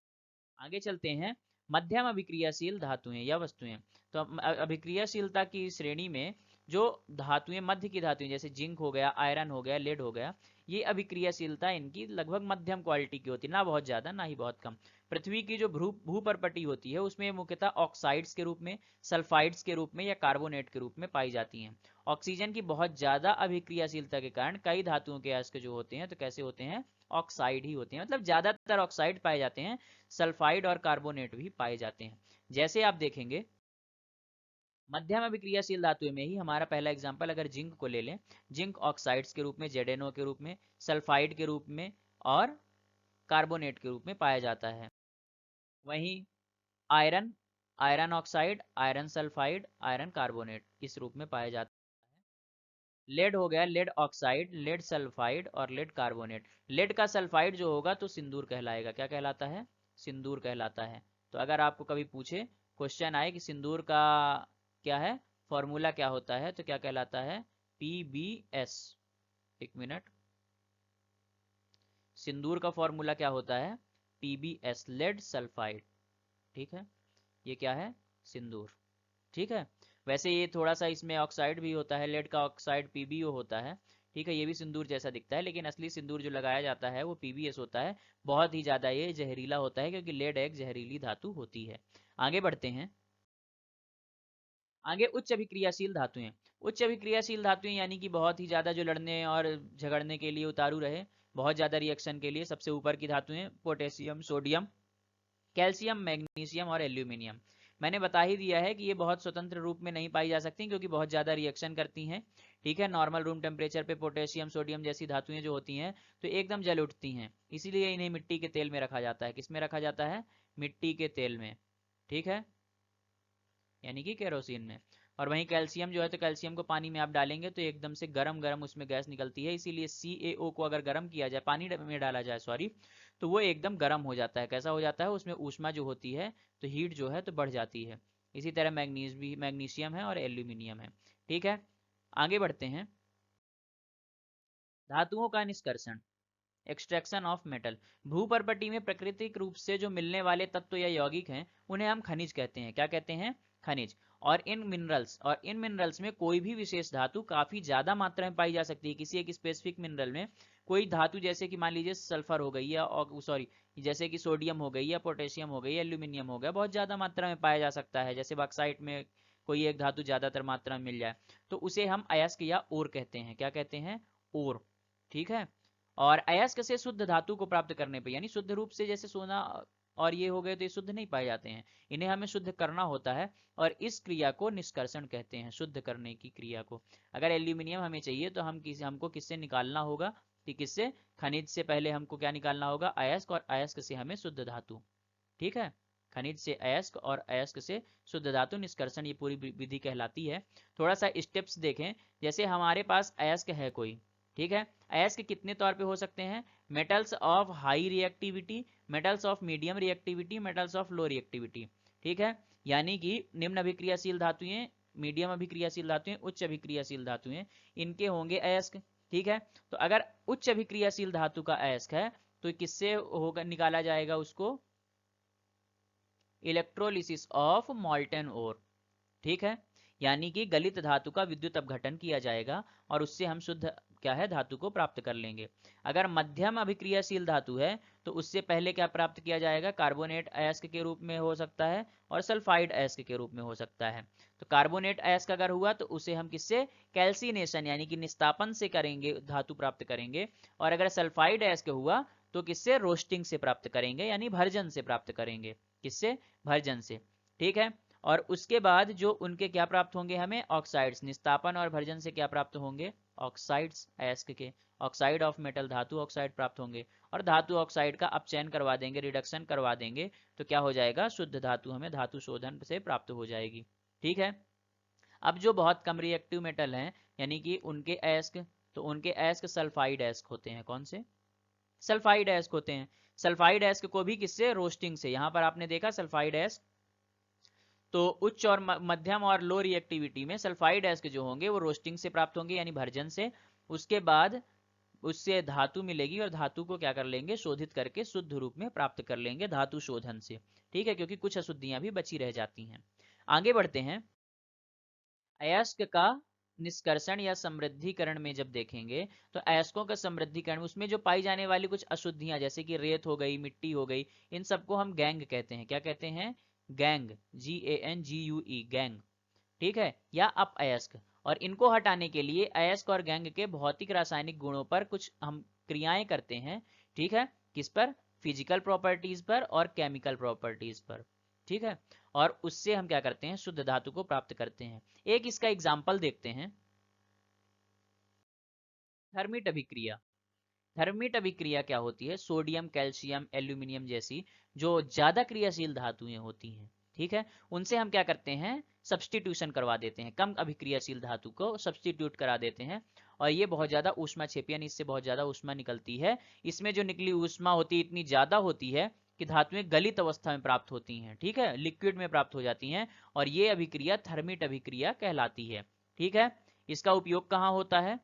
आगे चलते हैं, मध्यम अभिक्रियाशील धातुएं या वस्तुएं। तो अभिक्रियाशीलता की श्रेणी में जो धातुएं, मध्य की धातुएं, जैसे जिंक हो गया, आयरन हो गया, लेड हो गया, ये अभिक्रियाशीलता इनकी लगभग मध्यम क्वालिटी की होती है, ना बहुत ज्यादा ना ही बहुत कम। पृथ्वी की जो भूपर्पटी होती है उसमें मुख्यतः ऑक्साइड्स के रूप में, सल्फाइड्स के रूप में या कार्बोनेट के रूप में पाई जाती हैं। ऑक्सीजन की बहुत ज्यादा अभिक्रियाशीलता के कारण कई धातुओं के अयस्क जो होते हैं तो कैसे होते हैं, ऑक्साइड ही होते हैं, मतलब ज्यादातर ऑक्साइड पाए जाते हैं, सल्फाइड और कार्बोनेट भी पाए जाते हैं। जैसे आप देखेंगे मध्यम अभिक्रियाशील धातुओं में ही हमारा पहला एग्जांपल अगर जिंक को ले लें, जिंक ऑक्साइड्स के रूप में, ZnO के रूप में, सल्फाइड के रूप में और कार्बोनेट के रूप में पाया जाता है। वहीं iron iron oxide, iron sulphide, iron carbonate इस रूप में पाया जाता है। लेड हो गया लेड ऑक्साइड, लेड सल्फाइड और लेड कार्बोनेट। लेड का सल्फाइड जो होगा तो सिंदूर कहलाएगा। क्या कहलाता है? सिंदूर कहलाता है। तो अगर आपको कभी पूछे, क्वेश्चन आए कि सिंदूर का क्या है फॉर्मूला, क्या होता है, तो क्या कहलाता है? PbS। एक मिनट, सिंदूर का फॉर्मूला क्या होता है? PbS, lead sulphide. ठीक है, ये क्या है? सिंदूर। ठीक है, वैसे ये थोड़ा सा इसमें ऑक्साइड भी होता है, लेड का ऑक्साइड PbO होता है। ठीक है, ये भी सिंदूर जैसा दिखता है, लेकिन असली सिंदूर जो लगाया जाता है वो PbS होता है। बहुत ही ज्यादा ये जहरीला होता है, क्योंकि लेड एक जहरीली धातु होती है। आगे बढ़ते हैं। आगे उच्च अभिक्रियाशील धातुएं। उच्च अभिक्रियाशील धातुएं यानी कि बहुत ही ज्यादा जो लड़ने और झगड़ने के लिए उतारू रहे, बहुत ज्यादा रिएक्शन के लिए। सबसे ऊपर की धातुएं पोटेशियम, सोडियम, कैल्शियम, मैग्नीशियम और एल्यूमिनियम। मैंने बता ही दिया है कि ये बहुत स्वतंत्र रूप में नहीं पाई जा सकती, क्योंकि बहुत ज्यादा रिएक्शन करती हैं। ठीक है, नॉर्मल रूम टेम्परेचर पे पोटेशियम, सोडियम जैसी धातुएं जो होती हैं तो एकदम जल उठती हैं। इसीलिए इन्हें मिट्टी के तेल में रखा जाता है। किस में रखा जाता है? मिट्टी के तेल में। ठीक है, यानी कि केरोसिन में। और वहीं कैल्शियम जो है, तो कैल्शियम को पानी में आप डालेंगे तो एकदम से गरम गरम उसमें गैस निकलती है। इसीलिए CaO को अगर गर्म किया जाए, पानी में डाला जाए सॉरी, तो वो एकदम गर्म हो जाता है। कैसा हो जाता है? उसमें ऊष्मा जो होती है, तो हीट जो है तो बढ़ जाती है। इसी तरह मैग्नीज भी, मैग्नीशियम है और एल्यूमिनियम है। ठीक है, आगे बढ़ते हैं। धातुओं का निष्कर्षण, एक्सट्रैक्शन ऑफ मेटल। भूपर्पटी में प्राकृतिक रूप से जो मिलने वाले तत्व या यौगिक हैं, उन्हें हम खनिज कहते हैं। क्या कहते हैं? खनिज। और इन मिनरल्स में कोई भी विशेष धातु काफी ज्यादा मात्रा में पाई जा सकती है। किसी एक स्पेसिफिक मिनरल में कोई धातु, जैसे कि मान लीजिए सल्फर हो गई या सॉरी, जैसे कि सोडियम हो गई या पोटेशियम हो गई या एल्यूमिनियम हो गया, बहुत ज्यादा मात्रा में पाया जा सकता है। जैसे बॉक्साइट में कोई एक धातु ज्यादातर मात्रा में मिल जाए, तो उसे हम अयस्क या ओर कहते हैं। क्या कहते हैं? ओर। ठीक है, और अयस्क से शुद्ध धातु को प्राप्त करने पे, यानी शुद्ध रूप से, जैसे सोना और ये हो गए तो ये शुद्ध नहीं पाए जाते हैं, इन्हें हमें शुद्ध करना होता है। और इस क्रिया को निष्कर्षण कहते हैं, शुद्ध करने की क्रिया को। अगर एल्यूमिनियम हमें चाहिए तो हमको किससे निकालना होगा? कि किससे? खनिज से पहले हमको क्या निकालना होगा? अयस्क, और अयस्क से हमें शुद्ध धातु। ठीक है, खनिज से अयस्क और अयस्क से शुद्ध धातु निष्कर्षण, ये पूरी विधि कहलाती है। थोड़ा सा स्टेप्स देखें। जैसे हमारे पास अयस्क है कोई, ठीक है, अयस्क कितने तौर पे हो सकते हैं? Metals of high reactivity, metals of medium reactivity, metals of low reactivity. ठीक है, यानी कि निम्न अभिक्रियाशील धातुएं, मीडियम अभिक्रियाशील धातुएं, उच्च अभिक्रियाशील धातुएं, इनके होंगे अयस्क। ठीक है, तो अगर उच्च अभिक्रियाशील धातु का अयस्क है तो किससे होगा, निकाला जाएगा उसको? इलेक्ट्रोलिसिस ऑफ मॉल्टेन ओर। ठीक है, यानी कि गलित धातु का विद्युत अपघटन किया जाएगा और उससे हम शुद्ध क्या है, धातु को प्राप्त कर लेंगे। अगर मध्यम अभिक्रियाशील धातु है तो उससे पहले क्या प्राप्त किया जाएगा? कार्बोनेट अयस्क के रूप में हो सकता है और सल्फाइड अयस्क के रूप में हो सकता है। तो कार्बोनेट अयस्क अगर हुआ तो उसे हम किससे? कैल्सिनेशन यानी कि निस्तापन से करेंगे, धातु प्राप्त करेंगे। और अगर सल्फाइड अयस्क हुआ तो किससे? रोस्टिंग से प्राप्त करेंगे, यानी भर्जन से प्राप्त करेंगे। किससे? भर्जन से। ठीक है, और उसके बाद जो उनके क्या प्राप्त होंगे हमें? ऑक्साइड्स। निस्तापन और भर्जन से क्या प्राप्त होंगे? ऑक्साइड्स अयस्क के, ऑक्साइड ऑफ मेटल, धातु ऑक्साइड प्राप्त होंगे। और धातु ऑक्साइड का अपचयन करवा देंगे, रिडक्शन करवा देंगे, तो क्या हो जाएगा? शुद्ध धातु हमें धातु शोधन से प्राप्त हो जाएगी। ठीक है, अब जो बहुत कम रिएक्टिव मेटल हैं, यानी कि उनके अयस्क, तो उनके अयस्क सल्फाइड अयस्क होते हैं। कौन से? सल्फाइड अयस्क होते हैं। सल्फाइड अयस्क को भी किससे? रोस्टिंग से। यहां पर आपने देखा सल्फाइड अयस्क, तो उच्च और मध्यम और लो रिएक्टिविटी में सल्फाइड अयस्क जो होंगे वो रोस्टिंग से प्राप्त होंगे, यानी भर्जन से। उसके बाद उससे धातु मिलेगी और धातु को क्या कर लेंगे? शोधित करके शुद्ध रूप में प्राप्त कर लेंगे धातु शोधन से। ठीक है, क्योंकि कुछ अशुद्धियां भी बची रह जाती हैं। आगे बढ़ते हैं। अयस्क का निष्कर्षण या समृद्धिकरण में जब देखेंगे तो अयस्कों का समृद्धिकरण, उसमें जो पाई जाने वाली कुछ अशुद्धियां, जैसे कि रेत हो गई, मिट्टी हो गई, इन सबको हम गैंग कहते हैं। क्या कहते हैं? Gang, GANGUE, gang. ठीक है, या अप अयस्क। और इनको हटाने के लिए अयस्क और गैंग के भौतिक रासायनिक गुणों पर कुछ हम क्रियाएं करते हैं। ठीक है, किस पर? फिजिकल प्रॉपर्टीज पर और केमिकल प्रॉपर्टीज पर। ठीक है, और उससे हम क्या करते हैं? शुद्ध धातु को प्राप्त करते हैं। एक इसका एग्जाम्पल देखते हैं, थर्मिट अभिक्रिया। थर्मिट अभिक्रिया क्या होती है? सोडियम, कैल्शियम, एल्यूमिनियम जैसी जो ज्यादा क्रियाशील धातुएं होती हैं, ठीक है, उनसे हम क्या करते हैं, सब्सटीट्यूशन करवा देते हैं, कम अभिक्रियाशील धातु को सब्सटीट्यूट करा देते हैं, और ये बहुत ज्यादा ऊष्मा क्षेपी, यानी इससे बहुत ज्यादा ऊष्मा निकलती है। इसमें जो निकली ऊष्मा होती है इतनी ज्यादा होती है कि धातुएं गलित अवस्था में प्राप्त होती हैं, ठीक है, लिक्विड में प्राप्त हो जाती हैं, और ये अभिक्रिया थर्मिट अभिक्रिया कहलाती है। ठीक है, इसका उपयोग कहाँ होता है,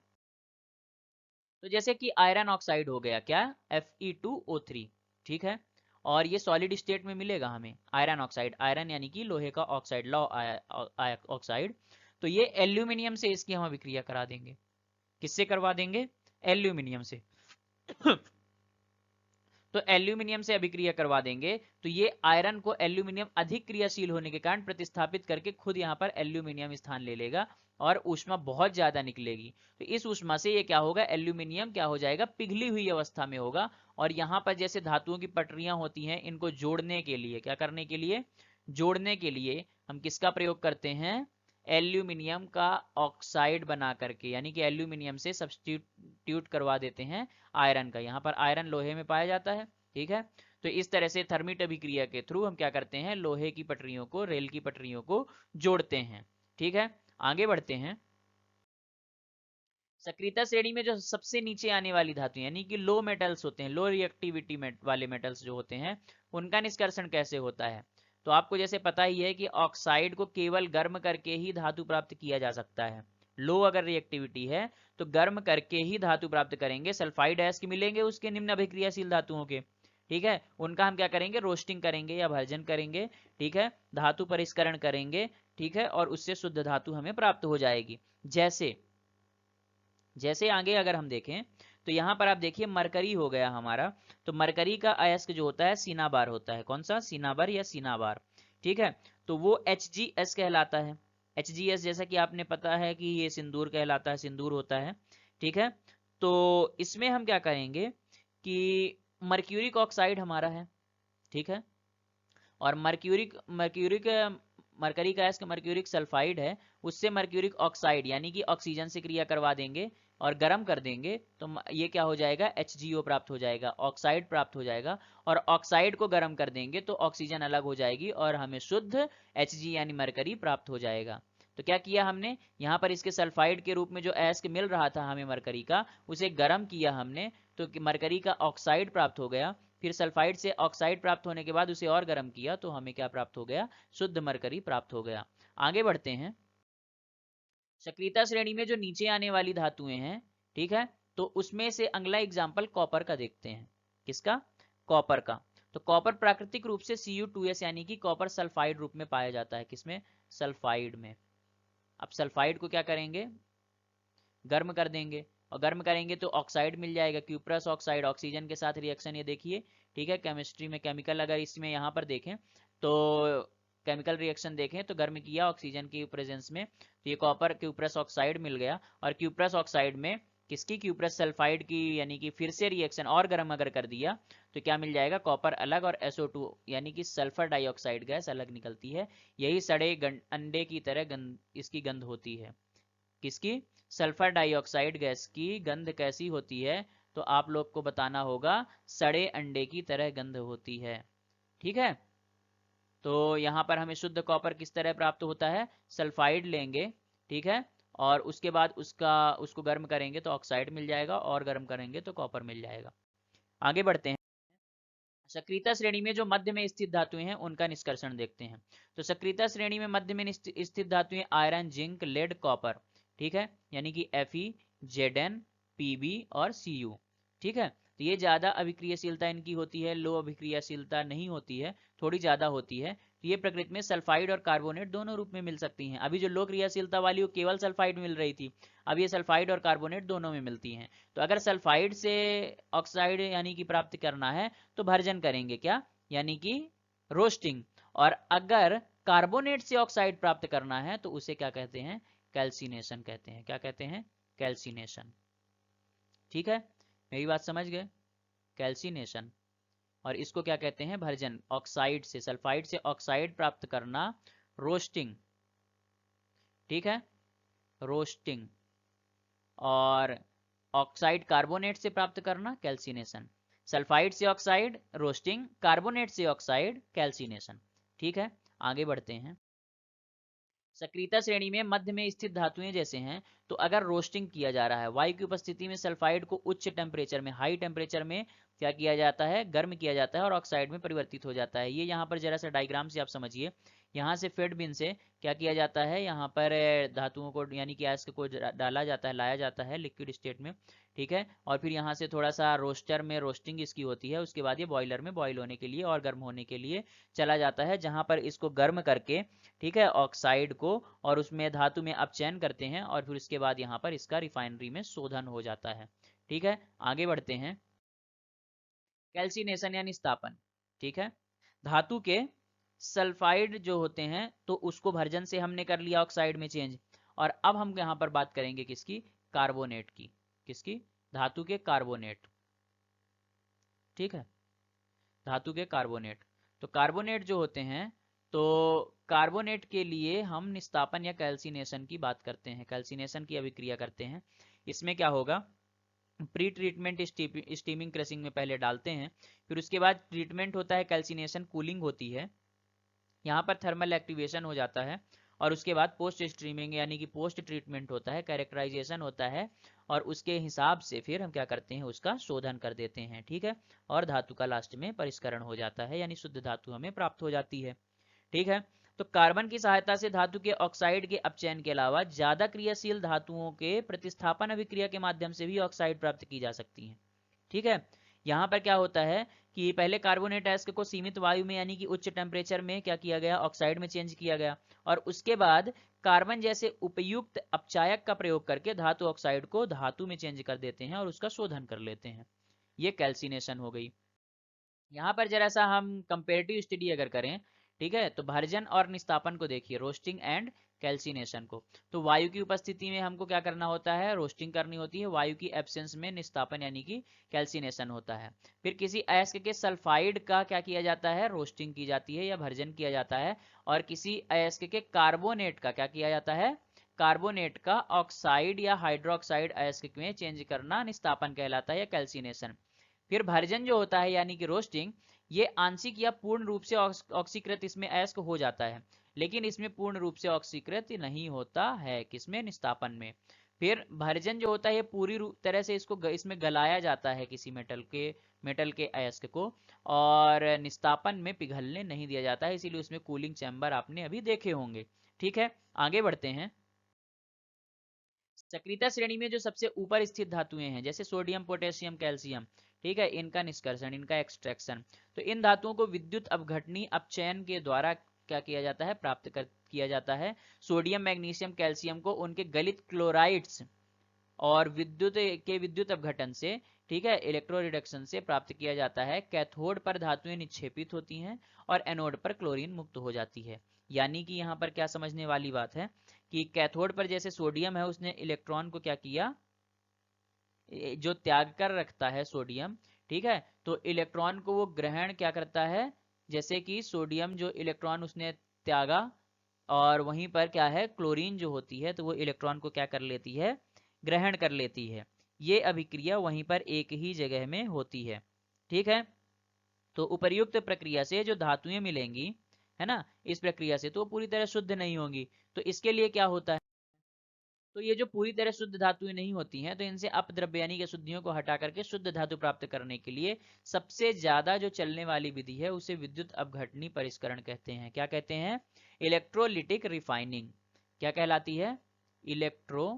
तो जैसे कि आयरन ऑक्साइड हो गया, क्या, Fe2O3, ठीक है, और ये सॉलिड स्टेट में मिलेगा हमें आयरन ऑक्साइड, आयरन यानी कि लोहे का ऑक्साइड, लौ ऑक्साइड, तो ये एल्यूमिनियम से इसकी हम अभिक्रिया करा देंगे, किससे करवा देंगे, एल्यूमिनियम से तो एल्यूमिनियम से अभिक्रिया करवा देंगे, तो ये आयरन को एल्यूमिनियम अधिक क्रियाशील होने के कारण प्रतिस्थापित करके खुद यहाँ पर एल्यूमिनियम स्थान ले लेगा, और ऊष्मा बहुत ज्यादा निकलेगी, तो इस ऊष्मा से ये क्या होगा, एल्यूमिनियम क्या हो जाएगा, पिघली हुई अवस्था में होगा, और यहाँ पर जैसे धातुओं की पटरियां होती हैं, इनको जोड़ने के लिए, क्या करने के लिए, जोड़ने के लिए हम किसका प्रयोग करते हैं, एल्यूमिनियम का ऑक्साइड बना करके, यानी कि एल्यूमिनियम से सब्स्टिट्यूट करवा देते हैं आयरन का, यहाँ पर आयरन लोहे में पाया जाता है, ठीक है, तो इस तरह से थर्मिट अभिक्रिया के थ्रू हम क्या करते हैं, लोहे की पटरियों को, रेल की पटरियों को जोड़ते हैं। ठीक है, आगे बढ़ते हैं। सक्रियता श्रेणी में जो सबसे नीचे आने वाली धातु यानी कि लो मेटल्स होते हैं, लो रिएक्टिविटी वाले मेटल्स जो होते हैं, उनका निष्कर्षण कैसे होता है, तो आपको जैसे पता ही है कि ऑक्साइड को केवल गर्म करके ही धातु प्राप्त किया जा सकता है, लो अगर रिएक्टिविटी है तो गर्म करके ही धातु प्राप्त करेंगे, सल्फाइड अयस्क मिलेंगे उसके निम्न अभिक्रियाशील धातुओं के, ठीक है, उनका हम क्या करेंगे, रोस्टिंग करेंगे या भर्जन करेंगे, ठीक है, धातु परिष्करण करेंगे, ठीक है, और उससे शुद्ध धातु हमें प्राप्त हो जाएगी। जैसे जैसे आगे अगर हम देखें तो यहाँ पर आप देखिए मरकरी हो गया हमारा, तो मरकरी का अयस्क जो होता है सीनाबार होता है, कौन सा, सीनाबार या सीनाबार, ठीक है, तो वो HgS कहलाता है, HgS जैसा कि आपने पता है कि ये सिंदूर कहलाता है, सिंदूर होता है, ठीक है, तो इसमें हम क्या करेंगे कि मर्क्यूरिक ऑक्साइड हमारा है, ठीक है, और मरकरी का अयस्क मर्क्यूरिक सल्फाइड है, उससे मर्क्यूरिक ऑक्साइड यानी कि ऑक्सीजन से क्रिया करवा देंगे और गर्म कर देंगे, तो ये क्या हो जाएगा, HgO प्राप्त हो जाएगा, ऑक्साइड प्राप्त हो जाएगा, और ऑक्साइड को गर्म कर देंगे तो ऑक्सीजन अलग हो जाएगी और हमें शुद्ध Hg यानी मरकरी प्राप्त हो जाएगा। तो क्या किया हमने, यहाँ पर इसके सल्फाइड के रूप में जो अयस्क मिल रहा था हमें मरकरी का, उसे गर्म किया हमने, तो मरकरी का ऑक्साइड प्राप्त हो गया, फिर सल्फाइड से ऑक्साइड प्राप्त होने के बाद उसे और गर्म किया तो हमें क्या प्राप्त हो गया, शुद्ध मरकरी प्राप्त हो गया। आगे बढ़ते हैं। सक्रियता श्रेणी में जो नीचे आने वाली धातुएं हैं, ठीक है, तो उसमें से अगला एग्जाम्पल कॉपर का देखते हैं, किसका, कॉपर का, तो कॉपर प्राकृतिक रूप से Cu2S यानी कि कॉपर सल्फाइड रूप में पाया जाता है, किसमें, सल्फाइड में। अब सल्फाइड को क्या करेंगे, गर्म कर देंगे, और गर्म करेंगे तो ऑक्साइड मिल जाएगा, क्यूप्रस ऑक्साइड, ऑक्सीजन के साथ रिएक्शन ये देखिए, ठीक है, केमिस्ट्री में केमिकल अगर इसमें यहाँ पर देखें तो केमिकल रिएक्शन देखें तो गर्म किया ऑक्सीजन की प्रेजेंस में, तो ये कॉपर क्यूप्रस ऑक्साइड मिल गया, और क्यूप्रस ऑक्साइड में किसकी, क्यूप्रस सल्फाइड की, यानी कि फिर से रिएक्शन और गर्म अगर कर दिया तो क्या मिल जाएगा, कॉपर अलग और SO2 यानी कि सल्फर डाइऑक्साइड गैस अलग निकलती है। यही सड़े अंडे की तरह इसकी गंध होती है, किसकी, सल्फर डाइऑक्साइड गैस की गंध कैसी होती है, तो आप लोग को बताना होगा, सड़े अंडे की तरह गंध होती है, ठीक है, तो यहां पर हमें शुद्ध कॉपर किस तरह प्राप्त होता है, सल्फाइड लेंगे, ठीक है, और उसके बाद उसको गर्म करेंगे तो ऑक्साइड मिल जाएगा, और गर्म करेंगे तो कॉपर मिल जाएगा। आगे बढ़ते हैं। सक्रियता श्रेणी में जो मध्य में स्थित धातुएं हैं उनका निष्कर्षण देखते हैं। तो सक्रियता श्रेणी में मध्य में स्थित धातुएं आयरन, जिंक, लेड, कॉपर, ठीक है, यानी कि Fe, Zn, Pb और Cu, ठीक है, तो ये ज्यादा अभिक्रियाशीलता इनकी होती है, लो अभिक्रियाशीलता नहीं होती है, थोड़ी ज्यादा होती है, तो ये प्रकृति में सल्फाइड और कार्बोनेट दोनों रूप में मिल सकती हैं। अभी जो लो क्रियाशीलता वाली वो केवल सल्फाइड मिल रही थी, अब ये सल्फाइड और कार्बोनेट दोनों में मिलती हैं। तो अगर सल्फाइड से ऑक्साइड यानी कि प्राप्त करना है तो भर्जन करेंगे, क्या, यानी कि रोस्टिंग, और अगर कार्बोनेट से ऑक्साइड प्राप्त करना है तो उसे क्या कहते हैं, कैल्सिनेशन कहते हैं, क्या कहते हैं, कैल्सिनेशन, ठीक है, मेरी बात समझ गए, कैल्सिनेशन, और इसको क्या कहते हैं, भर्जन, ऑक्साइड से, सल्फाइड से ऑक्साइड प्राप्त करना रोस्टिंग, ठीक है, रोस्टिंग, और ऑक्साइड कार्बोनेट से प्राप्त करना कैल्सिनेशन, सल्फाइड से ऑक्साइड रोस्टिंग, कार्बोनेट से ऑक्साइड कैल्सिनेशन, ठीक है। आगे बढ़ते हैं। सक्रियता श्रेणी में मध्य में स्थित धातुएं जैसे हैं, तो अगर रोस्टिंग किया जा रहा है, वायु की उपस्थिति में सल्फाइड को उच्च टेम्परेचर में, हाई टेम्परेचर में क्या किया जाता है, गर्म किया जाता है और ऑक्साइड में परिवर्तित हो जाता है। ये यहाँ पर जरा सा डायग्राम से आप समझिए। यहाँ से फेड बिन से क्या किया जाता है, यहाँ पर धातुओं को यानी कि एस्क को डाला जाता है, लाया जाता है लिक्विड स्टेट में, ठीक है। और फिर यहाँ से थोड़ा सा रोस्टर में रोस्टिंग इसकी होती है, उसके बाद ये बॉयलर में बॉयल होने के लिए और गर्म होने के लिए चला जाता है, जहाँ पर इसको गर्म करके, ठीक है, ऑक्साइड को और उसमें धातु में अपचयन करते हैं और फिर उसके बाद यहाँ पर इसका रिफाइनरी में शोधन हो जाता है, ठीक है। आगे बढ़ते हैं। कैल्सिनेशन यानी स्थापन, ठीक है। धातु के सल्फाइड जो होते हैं तो उसको भर्जन से हमने कर लिया ऑक्साइड में चेंज, और अब हम यहाँ पर बात करेंगे किसकी, कार्बोनेट की। किसकी, धातु के कार्बोनेट, ठीक है, धातु के कार्बोनेट। तो कार्बोनेट जो होते हैं, तो कार्बोनेट के लिए हम निस्तापन या कैल्सिनेशन की बात करते हैं, कैल्सिनेशन की अभिक्रिया करते हैं। इसमें क्या होगा, प्री ट्रीटमेंट स्टीमिंग क्रशिंग में पहले डालते हैं, फिर उसके बाद ट्रीटमेंट होता है कैल्सिनेशन, कूलिंग होती है, यहाँ पर थर्मल एक्टिवेशन हो जाता है, और उसके बाद पोस्ट स्ट्रीमिंग यानी कि पोस्ट ट्रीटमेंट होता है, कैरेक्टराइजेशन होता है, और उसके हिसाब से फिर हम क्या करते हैं, उसका शोधन कर देते हैं, ठीक है। और धातु का लास्ट में परिष्करण हो जाता है, यानी शुद्ध धातु हमें प्राप्त हो जाती है, ठीक है। तो कार्बन की सहायता से धातु के ऑक्साइड के अपचयन के अलावा ज्यादा क्रियाशील धातुओं के प्रतिस्थापन अभिक्रिया के माध्यम से भी ऑक्साइड प्राप्त की जा सकती है, ठीक है। यहाँ पर क्या होता है कि पहले कार्बोनेट एस्क को सीमित वायु में यानी कि उच्च टेम्परेचर में क्या किया गया, ऑक्साइड में चेंज किया गया, और उसके बाद कार्बन जैसे उपयुक्त अपचायक का प्रयोग करके धातु ऑक्साइड को धातु में चेंज कर देते हैं और उसका शोधन कर लेते हैं। ये कैल्सिनेशन हो गई। यहाँ पर जरा सा हम कंपेरेटिव स्टडी अगर करें, ठीक है, तो भर्जन और निस्तापन को देखिए, रोस्टिंग एंड कैल्सिनेशन को। तो वायु की उपस्थिति में हमको क्या करना होता है, रोस्टिंग करनी होती है, वायु की एब्सेंस में निस्तापन यानी कि कैल्सिनेशन होता है। फिर किसी अयस्क के सल्फाइड का क्या किया जाता है, रोस्टिंग की जाती है या भर्जन किया जाता है, और किसी अयस्क के कार्बोनेट का क्या किया जाता है, कार्बोनेट का ऑक्साइड या हाइड्रोक्साइड अयस्क में चेंज करना निस्तापन कहलाता है या कैल्सिनेशन। फिर भर्जन जो होता है यानी कि रोस्टिंग, ये आंशिक या पूर्ण रूप से ऑक्सीकृत इसमें अयस्क हो जाता है, लेकिन इसमें पूर्ण रूप से ऑक्सीकृत नहीं होता है, किसमें, निस्तापन में। फिर भर्जन जो होता है ये पूरी तरह से इसको इसमें गलाया जाता है किसी मेटल के अयस्क को, और निस्तापन में पिघलने नहीं दिया जाता है, इसीलिए उसमें कूलिंग चैम्बर आपने अभी देखे होंगे, ठीक है। आगे बढ़ते हैं। सक्रियता श्रेणी में जो सबसे ऊपर स्थित धातुएं हैं, जैसे सोडियम, पोटेशियम, कैल्शियम, ठीक है, इनका निष्कर्षण, इनका एक्सट्रैक्शन, तो इन धातुओं को विद्युत अपघटनी अपचयन के द्वारा क्या किया जाता है, किया जाता है। सोडियम, मैग्नीशियम, कैल्शियम को उनके गलित क्लोराइड्स और विद्युत अपघटन से, ठीक है, इलेक्ट्रो रिडक्शन से प्राप्त किया जाता है। कैथोड पर धातुएं निक्षेपित होती हैं और एनोड पर क्लोरीन मुक्त हो जाती है। यानी कि यहाँ पर क्या समझने वाली बात है कि कैथोड पर जैसे सोडियम है, उसने इलेक्ट्रॉन को क्या किया, जो त्याग कर रखता है सोडियम, ठीक है, तो इलेक्ट्रॉन को वो ग्रहण क्या करता है, जैसे कि सोडियम जो इलेक्ट्रॉन उसने त्यागा, और वहीं पर क्या है, क्लोरीन जो होती है तो वो इलेक्ट्रॉन को क्या कर लेती है, ग्रहण कर लेती है। ये अभिक्रिया वहीं पर एक ही जगह में होती है, ठीक है। तो उपर्युक्त प्रक्रिया से जो धातुएं मिलेंगी, है ना, इस प्रक्रिया से तो पूरी तरह शुद्ध नहीं होंगी, तो इसके लिए क्या होता है, तो ये जो पूरी तरह शुद्ध धातुएं नहीं होती हैं, तो इनसे अपद्रव्य यानी कि अशुद्धियों को हटा करके शुद्ध धातु प्राप्त करने के लिए सबसे ज्यादा जो चलने वाली विधि है उसे विद्युत अपघटनी परिष्करण कहते हैं। क्या कहते हैं, इलेक्ट्रोलिटिक रिफाइनिंग। क्या कहलाती है, इलेक्ट्रोलिटिक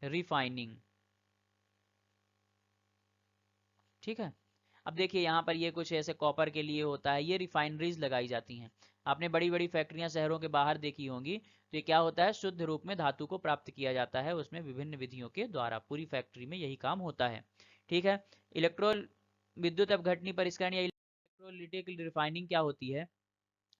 रिफाइनिंग, ठीक है। अब देखिए यहाँ पर ये कुछ ऐसे कॉपर के लिए होता है, ये रिफाइनरीज लगाई जाती हैं, आपने बड़ी बड़ी फैक्ट्रियां शहरों के बाहर देखी होंगी, तो ये क्या होता है, शुद्ध रूप में धातु को प्राप्त किया जाता है उसमें विभिन्न विधियों के द्वारा, पूरी फैक्ट्री में यही काम होता है, ठीक है। इलेक्ट्रो विद्युत अपघटनी परिष्करण या इलेक्ट्रोलिटिक रिफाइनिंग क्या होती है,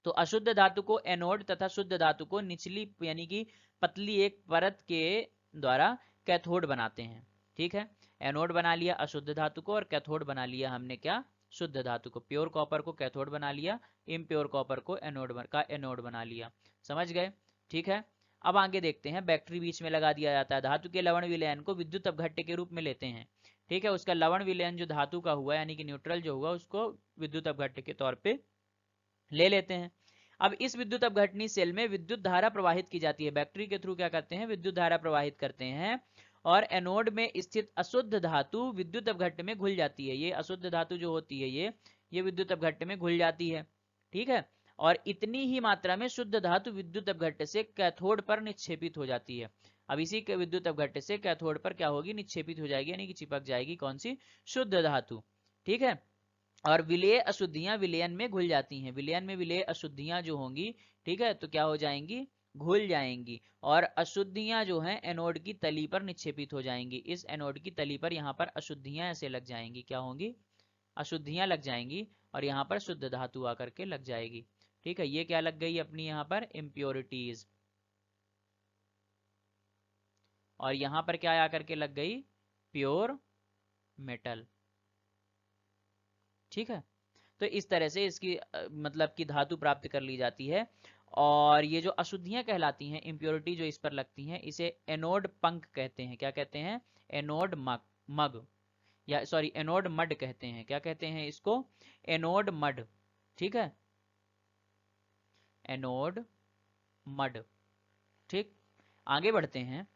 तो अशुद्ध धातु को एनोड तथा शुद्ध धातु को निचली यानी कि पतली एक परत के द्वारा कैथोड बनाते हैं, ठीक है। एनोड बना लिया अशुद्ध धातु को, और कैथोड बना लिया हमने क्या, शुद्ध धातु को। प्योर कॉपर को कैथोड बना लिया, इम्प्योर कॉपर को एनोड बना लिया, समझ गए, ठीक है। अब आगे देखते हैं, बैटरी बीच में लगा दिया जाता है, धातु के लवण विलयन को विद्युत अपघट्य के रूप में लेते हैं, ठीक है, उसका लवण विलयन जो धातु का हुआ यानी कि न्यूट्रल जो हुआ उसको विद्युत अपघट्य के तौर पे ले लेते हैं। अब इस विद्युत अपघटनी सेल में विद्युत धारा प्रवाहित की जाती है, बैटरी के थ्रू क्या करते हैं, विद्युत धारा प्रवाहित करते हैं, और एनोड में स्थित अशुद्ध धातु विद्युत अपघट्य में घुल जाती है। ये अशुद्ध धातु जो होती है ये विद्युत अपघट्य में घुल जाती है। ठीक है, और इतनी ही मात्रा में शुद्ध धातु विद्युत अपघट्य से कैथोड पर निक्षेपित हो जाती है। अब इसी के विद्युत अपघट्य से कैथोड पर क्या होगी, निक्षेपित हो जाएगी, यानी कि चिपक जाएगी कौन सी, शुद्ध धातु। ठीक है, और विलेय अशुद्धियां विलयन में घुल जाती हैं। विलयन में विलेय अशुद्धियां जो होंगी, ठीक है, तो क्या हो जाएंगी, घुल जाएंगी, और अशुद्धियां जो हैं एनोड की तली पर निक्षेपित हो जाएंगी। इस एनोड की तली पर यहाँ पर अशुद्धियां ऐसे लग जाएंगी, क्या होंगी, अशुद्धियां लग जाएंगी, और यहाँ पर शुद्ध धातु आकर के लग जाएगी। ठीक है, ये क्या लग गई अपनी यहाँ पर, इम्प्योरिटीज, और यहाँ पर क्या आकर के लग गई, प्योर मेटल। ठीक है, तो इस तरह से इसकी मतलब कि धातु प्राप्त कर ली जाती है। और ये जो अशुद्धियां कहलाती हैं, इम्प्योरिटी जो इस पर लगती हैं, इसे एनोड पंक कहते हैं। क्या कहते हैं, एनोड मग या सॉरी एनोड मड कहते हैं। क्या कहते हैं इसको, एनोड मड। ठीक है, एनोड मड। ठीक, आगे बढ़ते हैं।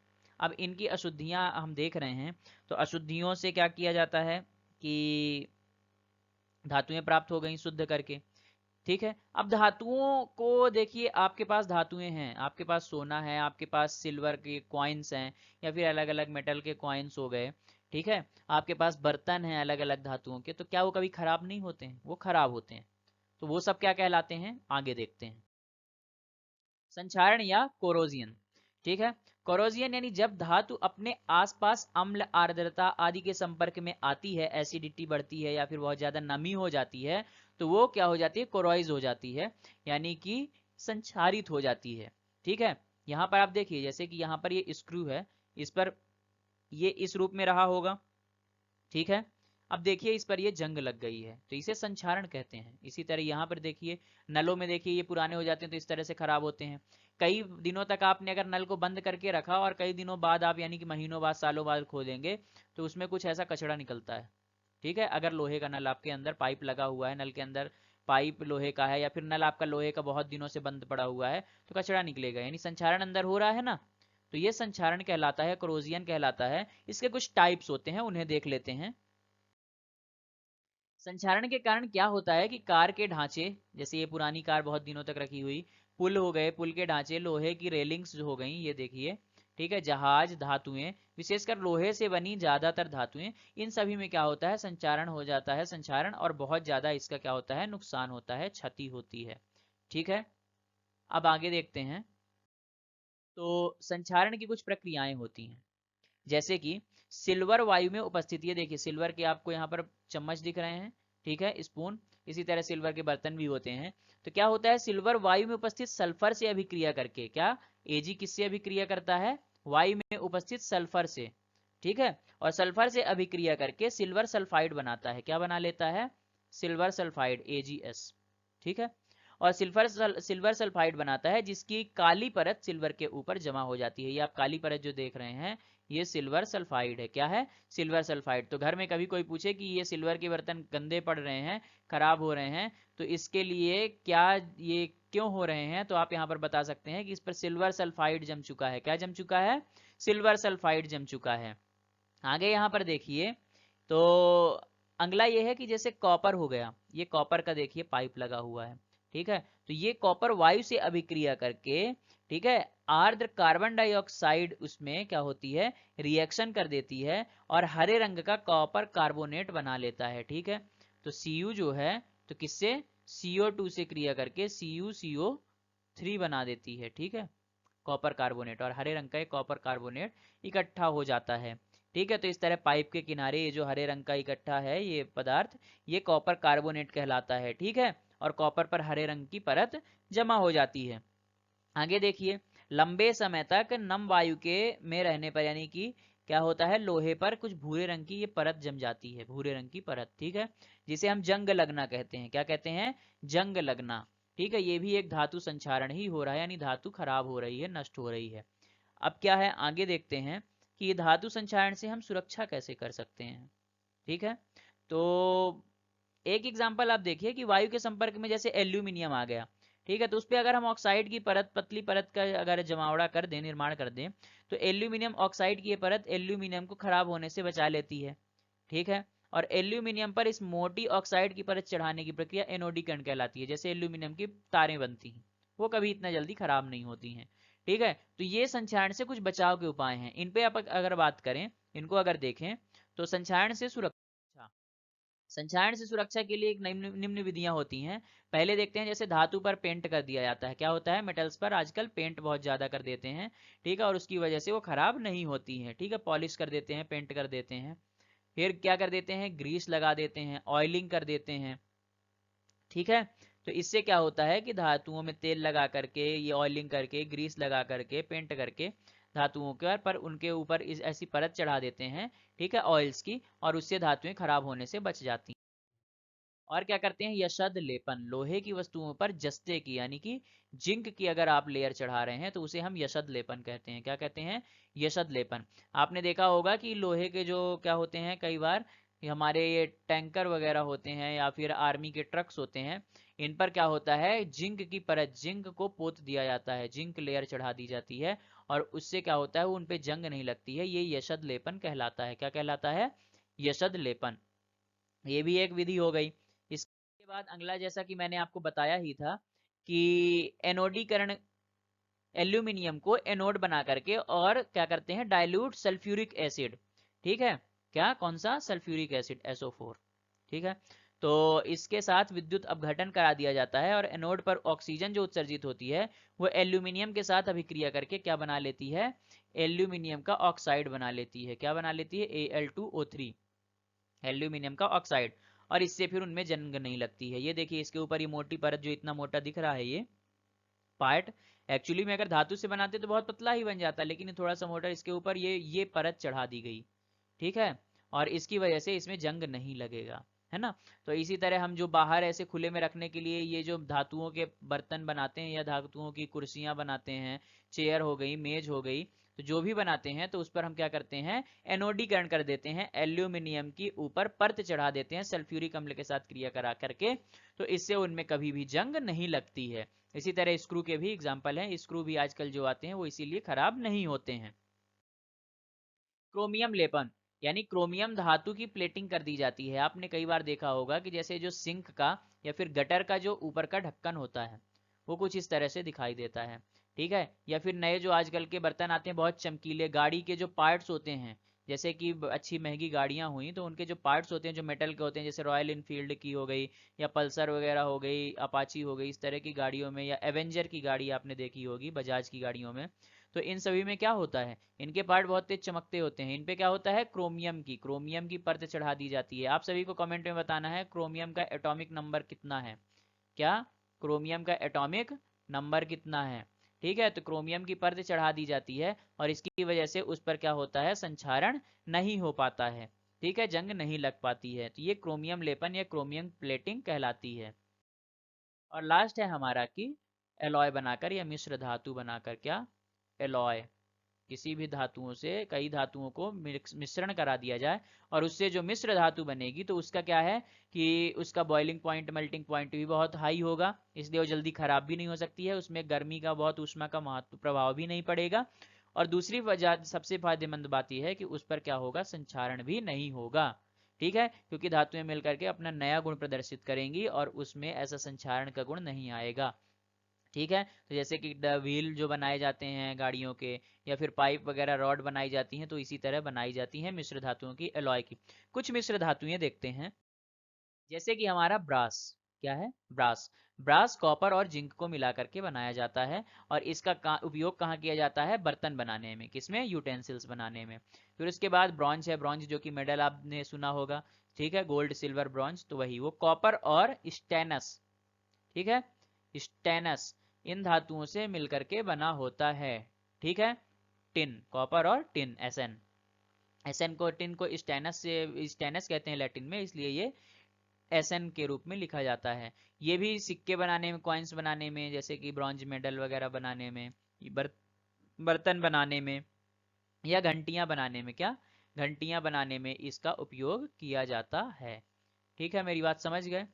अब इनकी अशुद्धियां हम देख रहे हैं, तो अशुद्धियों से क्या किया जाता है कि धातुएं प्राप्त हो गई शुद्ध करके। ठीक है, अब धातुओं को देखिए, आपके पास धातुएं हैं, आपके पास सोना है, आपके पास सिल्वर के कॉइन्स हैं, या फिर अलग अलग मेटल के कॉइन्स हो गए। ठीक है, आपके पास बर्तन हैं अलग अलग धातुओं के, तो क्या वो कभी खराब नहीं होते हैं, वो खराब होते हैं। तो वो सब क्या कहलाते हैं, आगे देखते हैं। संक्षारण या कोरोजियन। ठीक है, कोरोजियन यानी जब धातु अपने आसपास अम्ल, आर्द्रता आदि के संपर्क में आती है, एसिडिटी बढ़ती है या फिर बहुत ज्यादा नमी हो जाती है, तो वो क्या हो जाती है, कोरोइज हो जाती है, यानी कि संक्षारित हो जाती है। ठीक है, यहाँ पर आप देखिए, जैसे कि यहाँ पर ये स्क्रू है, इस पर ये इस रूप में रहा होगा। ठीक है, अब देखिए इस पर ये जंग लग गई है, तो इसे संक्षारण कहते हैं। इसी तरह यहाँ पर देखिए, नलों में देखिए ये पुराने हो जाते हैं तो इस तरह से खराब होते हैं। कई दिनों तक आपने अगर नल को बंद करके रखा और कई दिनों बाद आप यानी कि महीनों बाद, सालों बाद खोलेंगे, तो उसमें कुछ ऐसा कचरा निकलता है। ठीक है, अगर लोहे का नल आपके अंदर पाइप लगा हुआ है, नल के अंदर पाइप लोहे का है, या फिर नल आपका लोहे का बहुत दिनों से बंद पड़ा हुआ है, तो कचरा निकलेगा, यानी संक्षारण अंदर हो रहा है ना। तो ये संक्षारण कहलाता है, कोरोजियन कहलाता है। इसके कुछ टाइप्स होते हैं, उन्हें देख लेते हैं। संक्षारण के कारण क्या होता है कि कार के ढांचे, जैसे ये पुरानी कार बहुत दिनों तक रखी हुई, पुल हो गए, पुल के ढांचे, लोहे की रेलिंग्स जो हो गई, ये देखिए। ठीक है, जहाज, धातुएं, विशेषकर लोहे से बनी ज्यादातर धातुएं, इन सभी में क्या होता है, संचारण हो जाता है, संक्षारण, और बहुत ज्यादा इसका क्या होता है, नुकसान होता है, क्षति होती है। ठीक है, अब आगे देखते हैं। तो संक्षारण की कुछ प्रक्रियाएं होती हैं, जैसे कि सिल्वर वायु में उपस्थित, ये देखिए सिल्वर के आपको यहाँ पर चम्मच दिख रहे हैं, ठीक है, स्पून, इसी तरह सिल्वर के बर्तन भी होते हैं। तो क्या होता है, सिल्वर वायु में उपस्थित सल्फर से अभिक्रिया करके, क्या एजी किससे अभिक्रिया करता है, वायु में उपस्थित सल्फर से। ठीक है, और सल्फर से अभिक्रिया करके सिल्वर सल्फाइड बनाता है, क्या बना लेता है, सिल्वर सल्फाइड, AgS। ठीक है, और सिल्वर सल्फाइड बनाता है, जिसकी काली परत सिल्वर के ऊपर जमा हो जाती है। ये आप काली परत जो देख रहे हैं, ये सिल्वर सल्फाइड है। क्या है, सिल्वर सल्फाइड। तो घर में कभी कोई पूछे कि ये सिल्वर के बर्तन गंदे पड़ रहे हैं, खराब हो रहे हैं, तो इसके लिए क्या, ये क्यों हो रहे हैं, तो आप यहाँ पर बता सकते हैं कि इस पर सिल्वर सल्फाइड जम चुका है। क्या जम चुका है, सिल्वर सल्फाइड जम चुका है। आगे यहाँ पर देखिए, तो अगला ये है कि जैसे कॉपर हो गया, ये कॉपर का देखिए पाइप लगा हुआ है। ठीक है, तो ये कॉपर वायु से अभिक्रिया करके, ठीक है, आर्द्र कार्बन डाइऑक्साइड उसमें क्या होती है, रिएक्शन कर देती है, और हरे रंग का कॉपर कार्बोनेट बना लेता है। ठीक है, तो Cu जो है, तो किससे, CO2 से क्रिया करके CuCO3 बना देती है। ठीक है, कॉपर कार्बोनेट, और हरे रंग का कॉपर कार्बोनेट इकट्ठा हो जाता है। ठीक है, तो इस तरह पाइप के किनारे ये जो हरे रंग का इकट्ठा है ये पदार्थ, ये कॉपर कार्बोनेट कहलाता है। ठीक है, और कॉपर पर हरे रंग की परत जमा हो जाती है। आगे देखिए, लंबे समय तक नम वायु के में रहने पर, यानी कि क्या होता है, लोहे पर कुछ भूरे रंग की ये परत जम जाती है, भूरे रंग की परत। ठीक है, जिसे हम जंग लगना कहते हैं। क्या कहते हैं, जंग लगना। ठीक है, ये भी एक धातु संक्षारण ही हो रहा है, यानी धातु खराब हो रही है, नष्ट हो रही है। अब क्या है, आगे देखते हैं कि ये धातु संक्षारण से हम सुरक्षा कैसे कर सकते हैं। ठीक है। तो एक एग्जांपल आप देखिए कि वायु के संपर्क में जैसे एल्यूमिनियम आ गया, ठीक है, तो उस पर अगर हम ऑक्साइड की परत, पतली परत का अगर जमावड़ा कर दें, निर्माण कर दें, तो एल्यूमिनियम ऑक्साइड की ये परत एल्यूमिनियम को खराब होने से बचा लेती है। ठीक है। और एल्यूमिनियम पर इस मोटी ऑक्साइड की परत चढ़ाने की प्रक्रिया एनोडीकरण कहलाती है। जैसे एल्यूमिनियम की तारें बनती हैं, वो कभी इतना जल्दी खराब नहीं होती हैं। ठीक है। तो ये संक्षारण से कुछ बचाव के उपाय हैं। इन पे आप अगर बात करें, इनको अगर देखें, तो संक्षारण से सुरक्षा, संक्षारण से सुरक्षा के लिए एक निम्न निम्न विधियां होती हैं। पहले देखते हैं, जैसे धातु पर पेंट कर दिया जाता है। क्या होता है, मेटल्स पर आजकल पेंट बहुत ज्यादा कर देते हैं। ठीक है। और उसकी वजह से वो खराब नहीं होती है। ठीक है, पॉलिश कर देते हैं, पेंट कर देते हैं। फिर क्या कर देते हैं, ग्रीस लगा देते हैं, ऑयलिंग कर देते हैं। ठीक है। तो इससे क्या होता है कि धातुओं में तेल लगा करके, ये ऑयलिंग करके, ग्रीस लगा करके, पेंट करके धातुओं के पर उनके ऊपर इस ऐसी परत चढ़ा देते हैं, ठीक है, ऑयल्स की, और उससे धातुएं खराब होने से बच जाती हैं। और क्या करते हैं, यशद लेपन, लोहे की वस्तुओं पर जस्ते की, यानी कि जिंक की अगर आप लेयर चढ़ा रहे हैं तो उसे हम यशद लेपन कहते हैं। क्या कहते हैं, यशद लेपन। आपने देखा होगा कि लोहे के जो क्या होते हैं, कई बार हमारे ये टैंकर वगैरह होते हैं या फिर आर्मी के ट्रक्स होते हैं, इन पर क्या होता है, जिंक की परत, जिंक को पोत दिया जाता है, जिंक लेयर चढ़ा दी जाती है, और उससे क्या होता है, उन पे जंग नहीं लगती है। ये यशद लेपन कहलाता है। क्या कहलाता है, यशद लेपन। ये भी एक विधि हो गई। इसके बाद अगला, जैसा कि मैंने आपको बताया ही था कि एनोडीकरण, एल्यूमिनियम को एनोड बना करके, और क्या करते हैं, डाइल्यूट सल्फ्यूरिक एसिड। ठीक है, क्या, कौन सा, सल्फ्यूरिक एसिड, SO4। ठीक है। तो इसके साथ विद्युत अपघटन करा दिया जाता है, और एनोड पर ऑक्सीजन जो उत्सर्जित होती है वो एल्यूमिनियम के साथ अभिक्रिया करके क्या बना लेती है, एल्यूमिनियम का ऑक्साइड बना लेती है। क्या बना लेती है, Al2O3, एल्यूमिनियम का ऑक्साइड। और इससे फिर उनमें जंग नहीं लगती है। ये देखिए, इसके ऊपर ये मोटी परत जो इतना मोटा दिख रहा है, ये पार्ट, एक्चुअली में अगर धातु से बनाते तो बहुत पतला ही बन जाता, लेकिन ये थोड़ा सा मोटा, इसके ऊपर ये परत चढ़ा दी गई। ठीक है। और इसकी वजह से इसमें जंग नहीं लगेगा, है ना। तो इसी तरह हम जो बाहर ऐसे खुले में रखने के लिए ये जो धातुओं के बर्तन बनाते हैं, या धातुओं की कुर्सियां बनाते हैं, चेयर हो गई, मेज हो गई, तो जो भी बनाते हैं तो उस पर हम क्या करते हैं, एनोडीकरण कर देते हैं, एल्यूमिनियम की ऊपर परत चढ़ा देते हैं सल्फ्यूरिक अम्ल के साथ क्रिया करा करके। तो इससे उनमें कभी भी जंग नहीं लगती है। इसी तरह स्क्रू के भी एग्जाम्पल हैं। स्क्रू भी आजकल जो आते हैं वो इसीलिए खराब नहीं होते हैं। क्रोमियम लेपन, यानी क्रोमियम धातु की प्लेटिंग कर दी जाती है। आपने कई बार देखा होगा कि जैसे जो सिंक का या फिर गटर का जो ऊपर का ढक्कन होता है, वो कुछ इस तरह से दिखाई देता है। ठीक है। या फिर नए जो आजकल के बर्तन आते हैं बहुत चमकीले, गाड़ी के जो पार्ट्स होते हैं, जैसे कि अच्छी महंगी गाड़ियां हुई तो उनके जो पार्ट्स होते हैं जो मेटल के होते हैं, जैसे रॉयल इनफील्ड की हो गई, या पल्सर वगैरह हो गई, अपाची हो गई, इस तरह की गाड़ियों में, या एवेंजर की गाड़ी आपने देखी होगी, बजाज की गाड़ियों में, तो इन सभी में क्या होता है, इनके पार्ट बहुत तेज चमकते होते हैं। इन पे क्या होता है, क्रोमियम की परत चढ़ा दी जाती है। आप सभी को कमेंट में बताना है क्रोमियम का एटॉमिक नंबर कितना है। क्या, क्रोमियम का एटॉमिक नंबर कितना है। ठीक है। तो क्रोमियम की परत चढ़ा दी जाती है, और इसकी वजह से उस पर क्या होता है, संक्षारण नहीं हो पाता है। ठीक है, जंग नहीं लग पाती है। तो ये क्रोमियम लेपन या क्रोमियम प्लेटिंग कहलाती है। और लास्ट है हमारा कि एलॉय बनाकर या मिश्र धातु बनाकर, क्या, एलॉय, किसी भी धातुओं से कई धातुओं को मिश्रण करा दिया जाए, और उससे जो मिश्र धातु बनेगी तो उसका क्या है कि उसका बॉइलिंग पॉइंट, मेल्टिंग पॉइंट भी बहुत हाई होगा, इसलिए वो जल्दी खराब भी नहीं हो सकती है, उसमें गर्मी का बहुत, ऊष्मा का महत्व प्रभाव भी नहीं पड़ेगा। और दूसरी वजह, सबसे फायदेमंद बात यह है कि उस पर क्या होगा, संक्षारण भी नहीं होगा। ठीक है, क्योंकि धातुएं मिलकर के अपना नया गुण प्रदर्शित करेंगी और उसमें ऐसा संक्षारण का गुण नहीं आएगा। ठीक है। तो जैसे कि व्हील जो बनाए जाते हैं गाड़ियों के, या फिर पाइप वगैरह, रॉड बनाई जाती हैं, तो इसी तरह बनाई जाती हैं मिश्र धातुओं की, एलॉय की। कुछ मिश्र धातुएं देखते हैं, जैसे कि हमारा ब्रास, क्या है, ब्रास। ब्रास कॉपर और जिंक को मिला करके बनाया जाता है, और इसका उपयोग कहाँ किया जाता है, बर्तन बनाने में, किसमें, यूटेंसिल्स बनाने में। फिर उसके बाद ब्रॉन्ज है, ब्रॉन्ज जो कि मेडल आपने सुना होगा, ठीक है, गोल्ड, सिल्वर, ब्रॉन्ज, तो वही वो कॉपर और स्टेनस, ठीक है, स्टेनस, इन धातुओं से मिलकर के बना होता है। ठीक है। टिन, कॉपर और टिन, एसएन को, टिन को स्टेनस से, स्टेनस कहते हैं लैटिन में, इसलिए ये एसएन के रूप में लिखा जाता है। ये भी सिक्के बनाने में, कॉइन्स बनाने में, जैसे कि ब्रॉन्ज मेडल वगैरह बनाने में, बर्तन बनाने में, या घंटियां बनाने में, क्या, घंटियां बनाने में इसका उपयोग किया जाता है। ठीक है, मेरी बात समझ गए?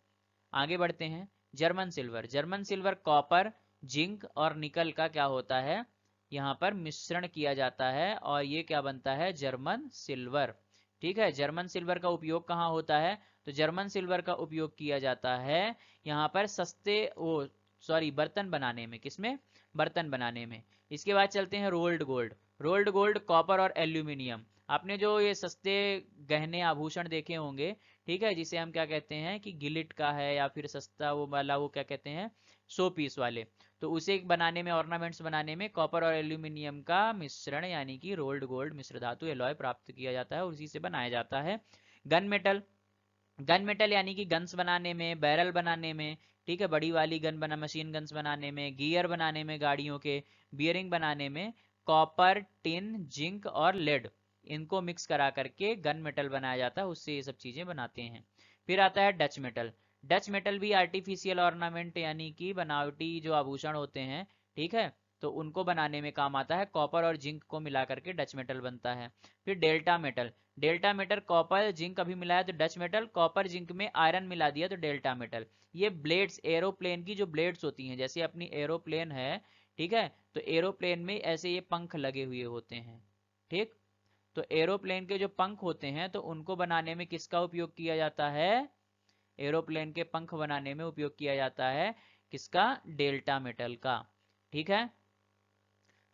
आगे बढ़ते हैं। German silver, German silver copper, zinc और निकल का क्या होता है, यहाँ पर मिश्रण किया जाता है और ये क्या बनता है, जर्मन सिल्वर। ठीक है, जर्मन सिल्वर का उपयोग कहाँ होता है, तो जर्मन सिल्वर का उपयोग किया जाता है यहाँ पर सस्ते बर्तन बनाने में। किसमें, बर्तन बनाने में। इसके बाद चलते हैं rolled gold. Rolled gold copper और एल्यूमिनियम। आपने जो ये सस्ते गहने आभूषण देखे होंगे, ठीक है, जिसे हम क्या कहते हैं कि गिलिट का है या फिर सस्ता वो वाला, वो क्या कहते हैं, 100 पीस वाले, तो उसे बनाने में, ऑर्नामेंट्स बनाने में कॉपर और एल्यूमिनियम का मिश्रण यानी कि रोल्ड गोल्ड मिश्र धातु एलॉय प्राप्त किया जाता है और उसी से बनाया जाता है। गन मेटल, गन मेटल यानी कि गन्स बनाने में, बैरल बनाने में, ठीक है, बड़ी वाली गन बना, मशीन गन्स बनाने में, गियर बनाने में गाड़ियों के, बियरिंग बनाने में कॉपर, टिन, जिंक और लेड, इनको मिक्स करा करके गन मेटल बनाया जाता है, उससे ये सब चीजें बनाते हैं। फिर आता है डच मेटल। डच मेटल भी आर्टिफिशियल ऑर्नामेंट यानी कि बनावटी जो आभूषण होते हैं, ठीक है, तो उनको बनाने में काम आता है। कॉपर और जिंक को मिला करके डच मेटल बनता है। फिर delta metal, delta metal copper zinc अभी मिलाया तो डच मेटल, कॉपर जिंक में आयरन मिला दिया तो डेल्टा मेटल। ये ब्लेड्स, एरोप्लेन की जो ब्लेड्स होती हैं, जैसे अपनी एरोप्लेन है, ठीक है, तो एरोप्लेन में ऐसे ये पंख लगे हुए होते हैं। ठीक, तो एरोप्लेन के जो पंख होते हैं तो उनको बनाने में किसका उपयोग किया जाता है, एरोप्लेन के पंख बनाने में उपयोग किया जाता है किसका, डेल्टा मेटल का। ठीक है,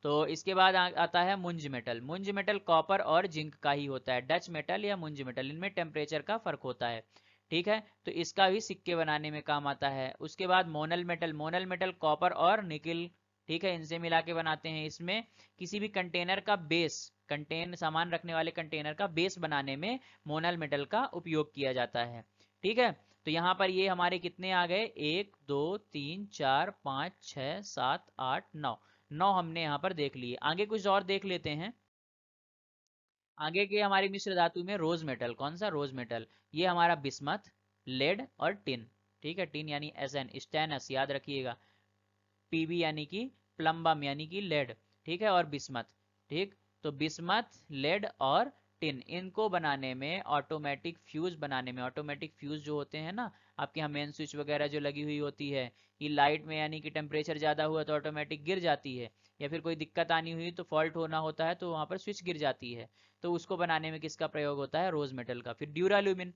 तो इसके बाद आता है मुंज मेटल। मुंज मेटल कॉपर और जिंक का ही होता है। डच मेटल या मुंज मेटल, इनमें टेम्परेचर का फर्क होता है। ठीक है, तो इसका भी सिक्के बनाने में काम आता है। उसके बाद Monal metal, Monal metal copper और निकिल, ठीक है, इनसे मिला के बनाते हैं। इसमें किसी भी कंटेनर का बेस, कंटेन सामान रखने वाले कंटेनर का बेस बनाने में मोनल मेटल का उपयोग किया जाता है। ठीक है, तो यहाँ पर ये हमारे कितने आ गए, 1 2 3 4 5 6 7 8 9, 9 हमने यहाँ पर देख लिए। आगे कुछ और देख लेते हैं। आगे के हमारी मिश्र धातु में रोज मेटल, कौन सा, रोज मेटल, ये हमारा बिस्मथ, लेड और टिन। ठीक है, टिन यानी एसएन, स्टेनस याद रखिएगा, पीबी यानी कि प्लम्बम यानी कि लेड, ठीक है, और बिस्मथ। ठीक, तो बिस्मथ, लेड और टिन, इनको बनाने में, ऑटोमेटिक फ्यूज बनाने में, ऑटोमेटिक फ्यूज जो होते हैं ना आपके यहाँ मेन स्विच वगैरह जो लगी हुई होती है, ये लाइट में यानी कि टेम्परेचर ज़्यादा हुआ तो ऑटोमेटिक गिर जाती है, या फिर कोई दिक्कत आनी हुई तो फॉल्ट होना होता है तो वहाँ पर स्विच गिर जाती है, तो उसको बनाने में किसका प्रयोग होता है, रोज मेटल का। फिर ड्यूराल्यूमिन,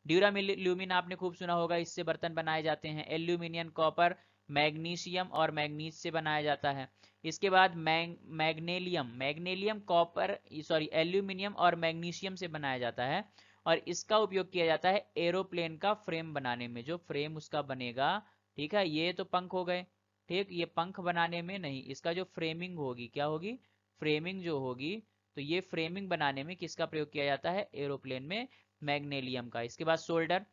ड्यूराल्यूमिन आपने खूब सुना होगा, इससे बर्तन बनाए जाते हैं। एल्यूमिनियम कॉपर मैग्नीशियम और मैग्नीज से बनाया जाता है। इसके बाद मैग्नेलियम, मैग्नेलियम कॉपर सॉरी एल्यूमिनियम और मैग्नीशियम से बनाया जाता है और इसका उपयोग किया जाता है एरोप्लेन का फ्रेम बनाने में, जो फ्रेम उसका बनेगा। ठीक है, ये तो पंख हो गए, ठीक, ये पंख बनाने में नहीं, इसका जो फ्रेमिंग होगी, क्या होगी, फ्रेमिंग जो होगी, तो ये फ्रेमिंग बनाने में किसका प्रयोग किया जाता है, एरोप्लेन में मैग्नेलियम का। इसके बाद सोल्डर,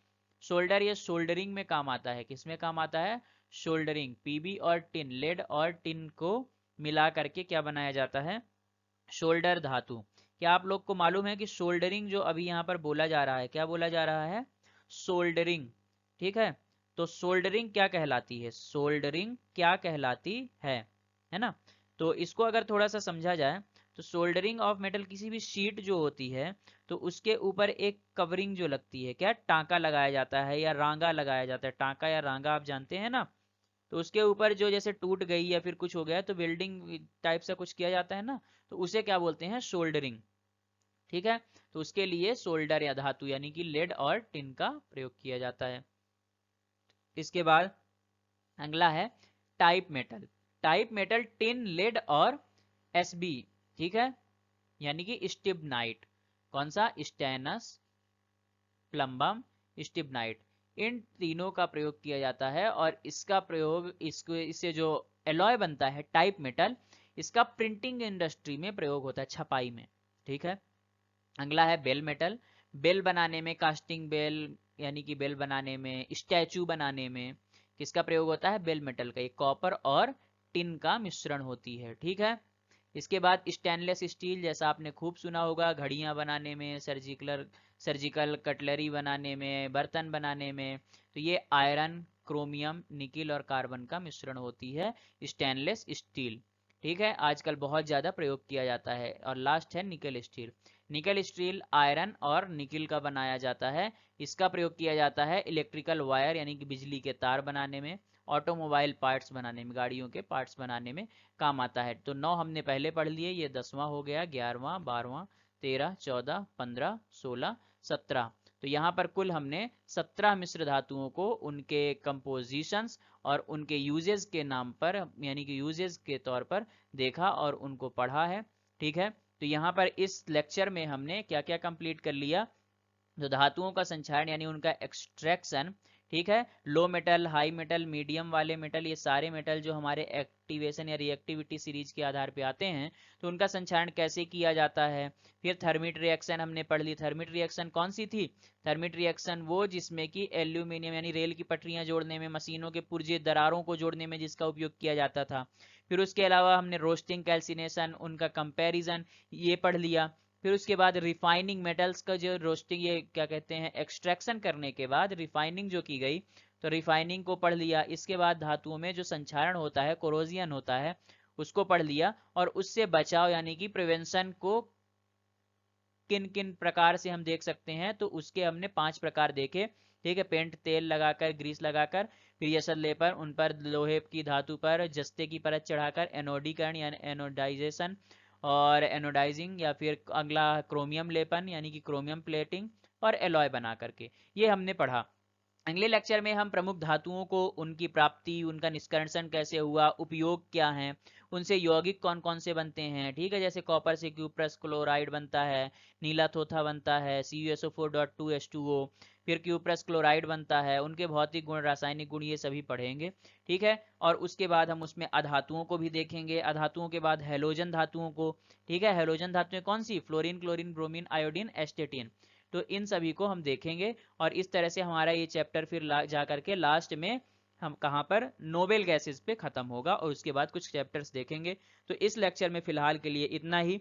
सोल्डर ये सोल्डरिंग में काम आता है, किसमें काम आता है, शोल्डरिंग, पीबी और टिन, लेड और टिन को मिला करके क्या बनाया जाता है, शोल्डर धातु। क्या आप लोग को मालूम है कि शोल्डरिंग जो अभी यहाँ पर बोला जा रहा है, क्या बोला जा रहा है, सोल्डरिंग। ठीक है, तो सोल्डरिंग क्या कहलाती है, सोल्डरिंग क्या कहलाती है ना। तो इसको अगर थोड़ा सा समझा जाए तो सोल्डरिंग ऑफ मेटल, किसी भी शीट जो होती है तो उसके ऊपर एक कवरिंग जो लगती है, क्या टांका लगाया जाता है या रांगा लगाया जाता है, टांका या रांगा आप जानते हैं ना, तो उसके ऊपर जो जैसे टूट गई या फिर कुछ हो गया तो वेल्डिंग टाइप से कुछ किया जाता है ना, तो उसे क्या बोलते हैं, सोल्डरिंग। ठीक है, तो उसके लिए सोल्डर या धातु यानी कि लेड और टिन का प्रयोग किया जाता है। इसके बाद अगला है type metal. Type metal tin, lead और एसबी, ठीक है, यानी कि स्टिबनाइट, कौन सा, स्टेनस, प्लम्बम, स्टिबनाइट, इन तीनों का प्रयोग किया जाता है और इसका प्रयोग, इससे जो एलॉय बनता है टाइप मेटल, इसका प्रिंटिंग इंडस्ट्री में प्रयोग होता है, छपाई में। ठीक है, अगला है बेल मेटल। बेल बनाने में, कास्टिंग बेल यानी कि बेल बनाने में, स्टैचू बनाने में किसका प्रयोग होता है, बेल मेटल का। ये कॉपर और टिन का मिश्रण होती है। ठीक है, इसके बाद स्टेनलेस स्टील, जैसा आपने खूब सुना होगा, घड़ियां बनाने में, सर्जिकल कटलरी बनाने में, बर्तन बनाने में, तो ये आयरन, क्रोमियम, निकिल और कार्बन का मिश्रण होती है स्टेनलेस स्टील। ठीक है, आजकल बहुत ज़्यादा प्रयोग किया जाता है। और लास्ट है निकल स्टील। निकल स्टील आयरन और निकिल का बनाया जाता है। इसका प्रयोग किया जाता है इलेक्ट्रिकल वायर यानी कि बिजली के तार बनाने में, ऑटोमोबाइल पार्ट्स बनाने में, गाड़ियों के पार्ट्स बनाने में काम आता है। तो 9 हमने पहले पढ़ लिए, ये 10वां हो गया, 11वां, 12वां, 13, 14, 15, 16, 17। तो यहाँ पर कुल हमने 17 मिश्र धातुओं को उनके कंपोजिशंस और उनके यूजेस के नाम पर यानी कि यूजेस के तौर पर देखा और उनको पढ़ा है। ठीक है, तो यहाँ पर इस लेक्चर में हमने क्या क्या कंप्लीट कर लिया, तो धातुओं का संक्षारण यानी उनका एक्सट्रैक्शन, ठीक है, लो मेटल, हाई मेटल, मीडियम वाले मेटल, ये सारे मेटल जो हमारे एक्टिवेशन या रिएक्टिविटी सीरीज के आधार पे आते हैं, तो उनका संक्षारण कैसे किया जाता है। फिर थर्मिट रिएक्शन हमने पढ़ ली। थर्मिट रिएक्शन कौन सी थी? थर्मिट रिएक्शन वो जिसमें कि एल्यूमिनियम यानी रेल की पटरियां जोड़ने में, मशीनों के पुर्जे दरारों को जोड़ने में जिसका उपयोग किया जाता था। फिर उसके अलावा हमने रोस्टिंग, कैल्सिनेशन, उनका कंपेरिजन ये पढ़ लिया। फिर उसके बाद रिफाइनिंग मेटल्स का जो रोस्टिंग ये क्या कहते हैं एक्सट्रैक्शन करने के बाद रिफाइनिंग जो की गई, तो रिफाइनिंग को पढ़ लिया। इसके बाद धातुओं में जो संक्षारण होता है, कोरोजियन होता है, उसको पढ़ लिया। और उससे बचाव यानी कि प्रिवेंशन को किन किन प्रकार से हम देख सकते हैं, तो उसके हमने 5 प्रकार देखे। ठीक है, पेंट, तेल लगाकर, ग्रीस लगाकर, फिर यसद लेपर, उन पर लोहे की धातु पर जस्ते की परत चढ़ाकर, एनोडीकरण यानी एनोडाइजेशन और एनोडाइजिंग, या फिर अगला क्रोमियम लेपन यानी कि क्रोमियम प्लेटिंग, और एलॉय बना करके, ये हमने पढ़ा। अगले लेक्चर में हम प्रमुख धातुओं को, उनकी प्राप्ति, उनका निष्कर्षण कैसे हुआ, उपयोग क्या है, उनसे यौगिक कौन कौन से बनते हैं, ठीक है, जैसे कॉपर से क्यूप्रस क्लोराइड बनता है, नीला थोथा बनता है, CuSO4.2H2O, फिर क्यूप्रस क्लोराइड बनता है, उनके भौतिक गुण, रासायनिक गुण, ये सभी पढ़ेंगे। ठीक है, और उसके बाद हम उसमें अधातुओं को भी देखेंगे। अधातुओं के बाद हैलोजन धातुओं को, ठीक है, हैलोजन धातुएं कौन सी? Fluorine, chlorine, bromine, iodine, astatine, तो इन सभी को हम देखेंगे। और इस तरह से हमारा ये चैप्टर फिर जा करके लास्ट में हम कहाँ पर नोबेल गैसेस पे खत्म होगा, और उसके बाद कुछ चैप्टर्स देखेंगे। तो इस लेक्चर में फिलहाल के लिए इतना ही।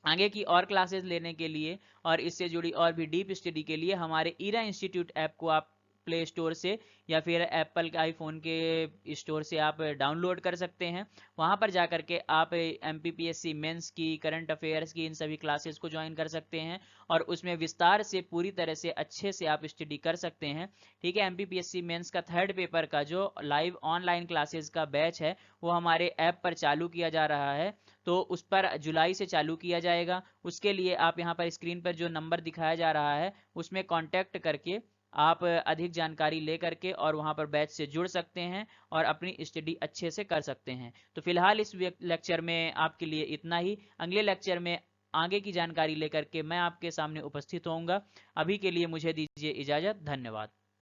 आगे की और क्लासेस लेने के लिए और इससे जुड़ी और भी डीप स्टडी के लिए हमारे ईरा इंस्टीट्यूट ऐप को आप प्ले स्टोर से या फिर एप्पल के आईफोन के स्टोर से आप डाउनलोड कर सकते हैं। वहां पर जाकर के आप MPPSC मेंस की, करंट अफेयर्स की, इन सभी क्लासेस को ज्वाइन कर सकते हैं और उसमें विस्तार से पूरी तरह से अच्छे से आप स्टडी कर सकते हैं। ठीक है, MPPSC मेंस का 3rd पेपर का जो लाइव ऑनलाइन क्लासेस का बैच है वो हमारे ऐप पर चालू किया जा रहा है, तो उस पर जुलाई से चालू किया जाएगा। उसके लिए आप यहाँ पर स्क्रीन पर जो नंबर दिखाया जा रहा है उसमें कांटेक्ट करके आप अधिक जानकारी ले करके और वहाँ पर बैच से जुड़ सकते हैं और अपनी स्टडी अच्छे से कर सकते हैं। तो फिलहाल इस लेक्चर में आपके लिए इतना ही। अगले लेक्चर में आगे की जानकारी लेकर के मैं आपके सामने उपस्थित होऊंगा। अभी के लिए मुझे दीजिए इजाज़त। धन्यवाद।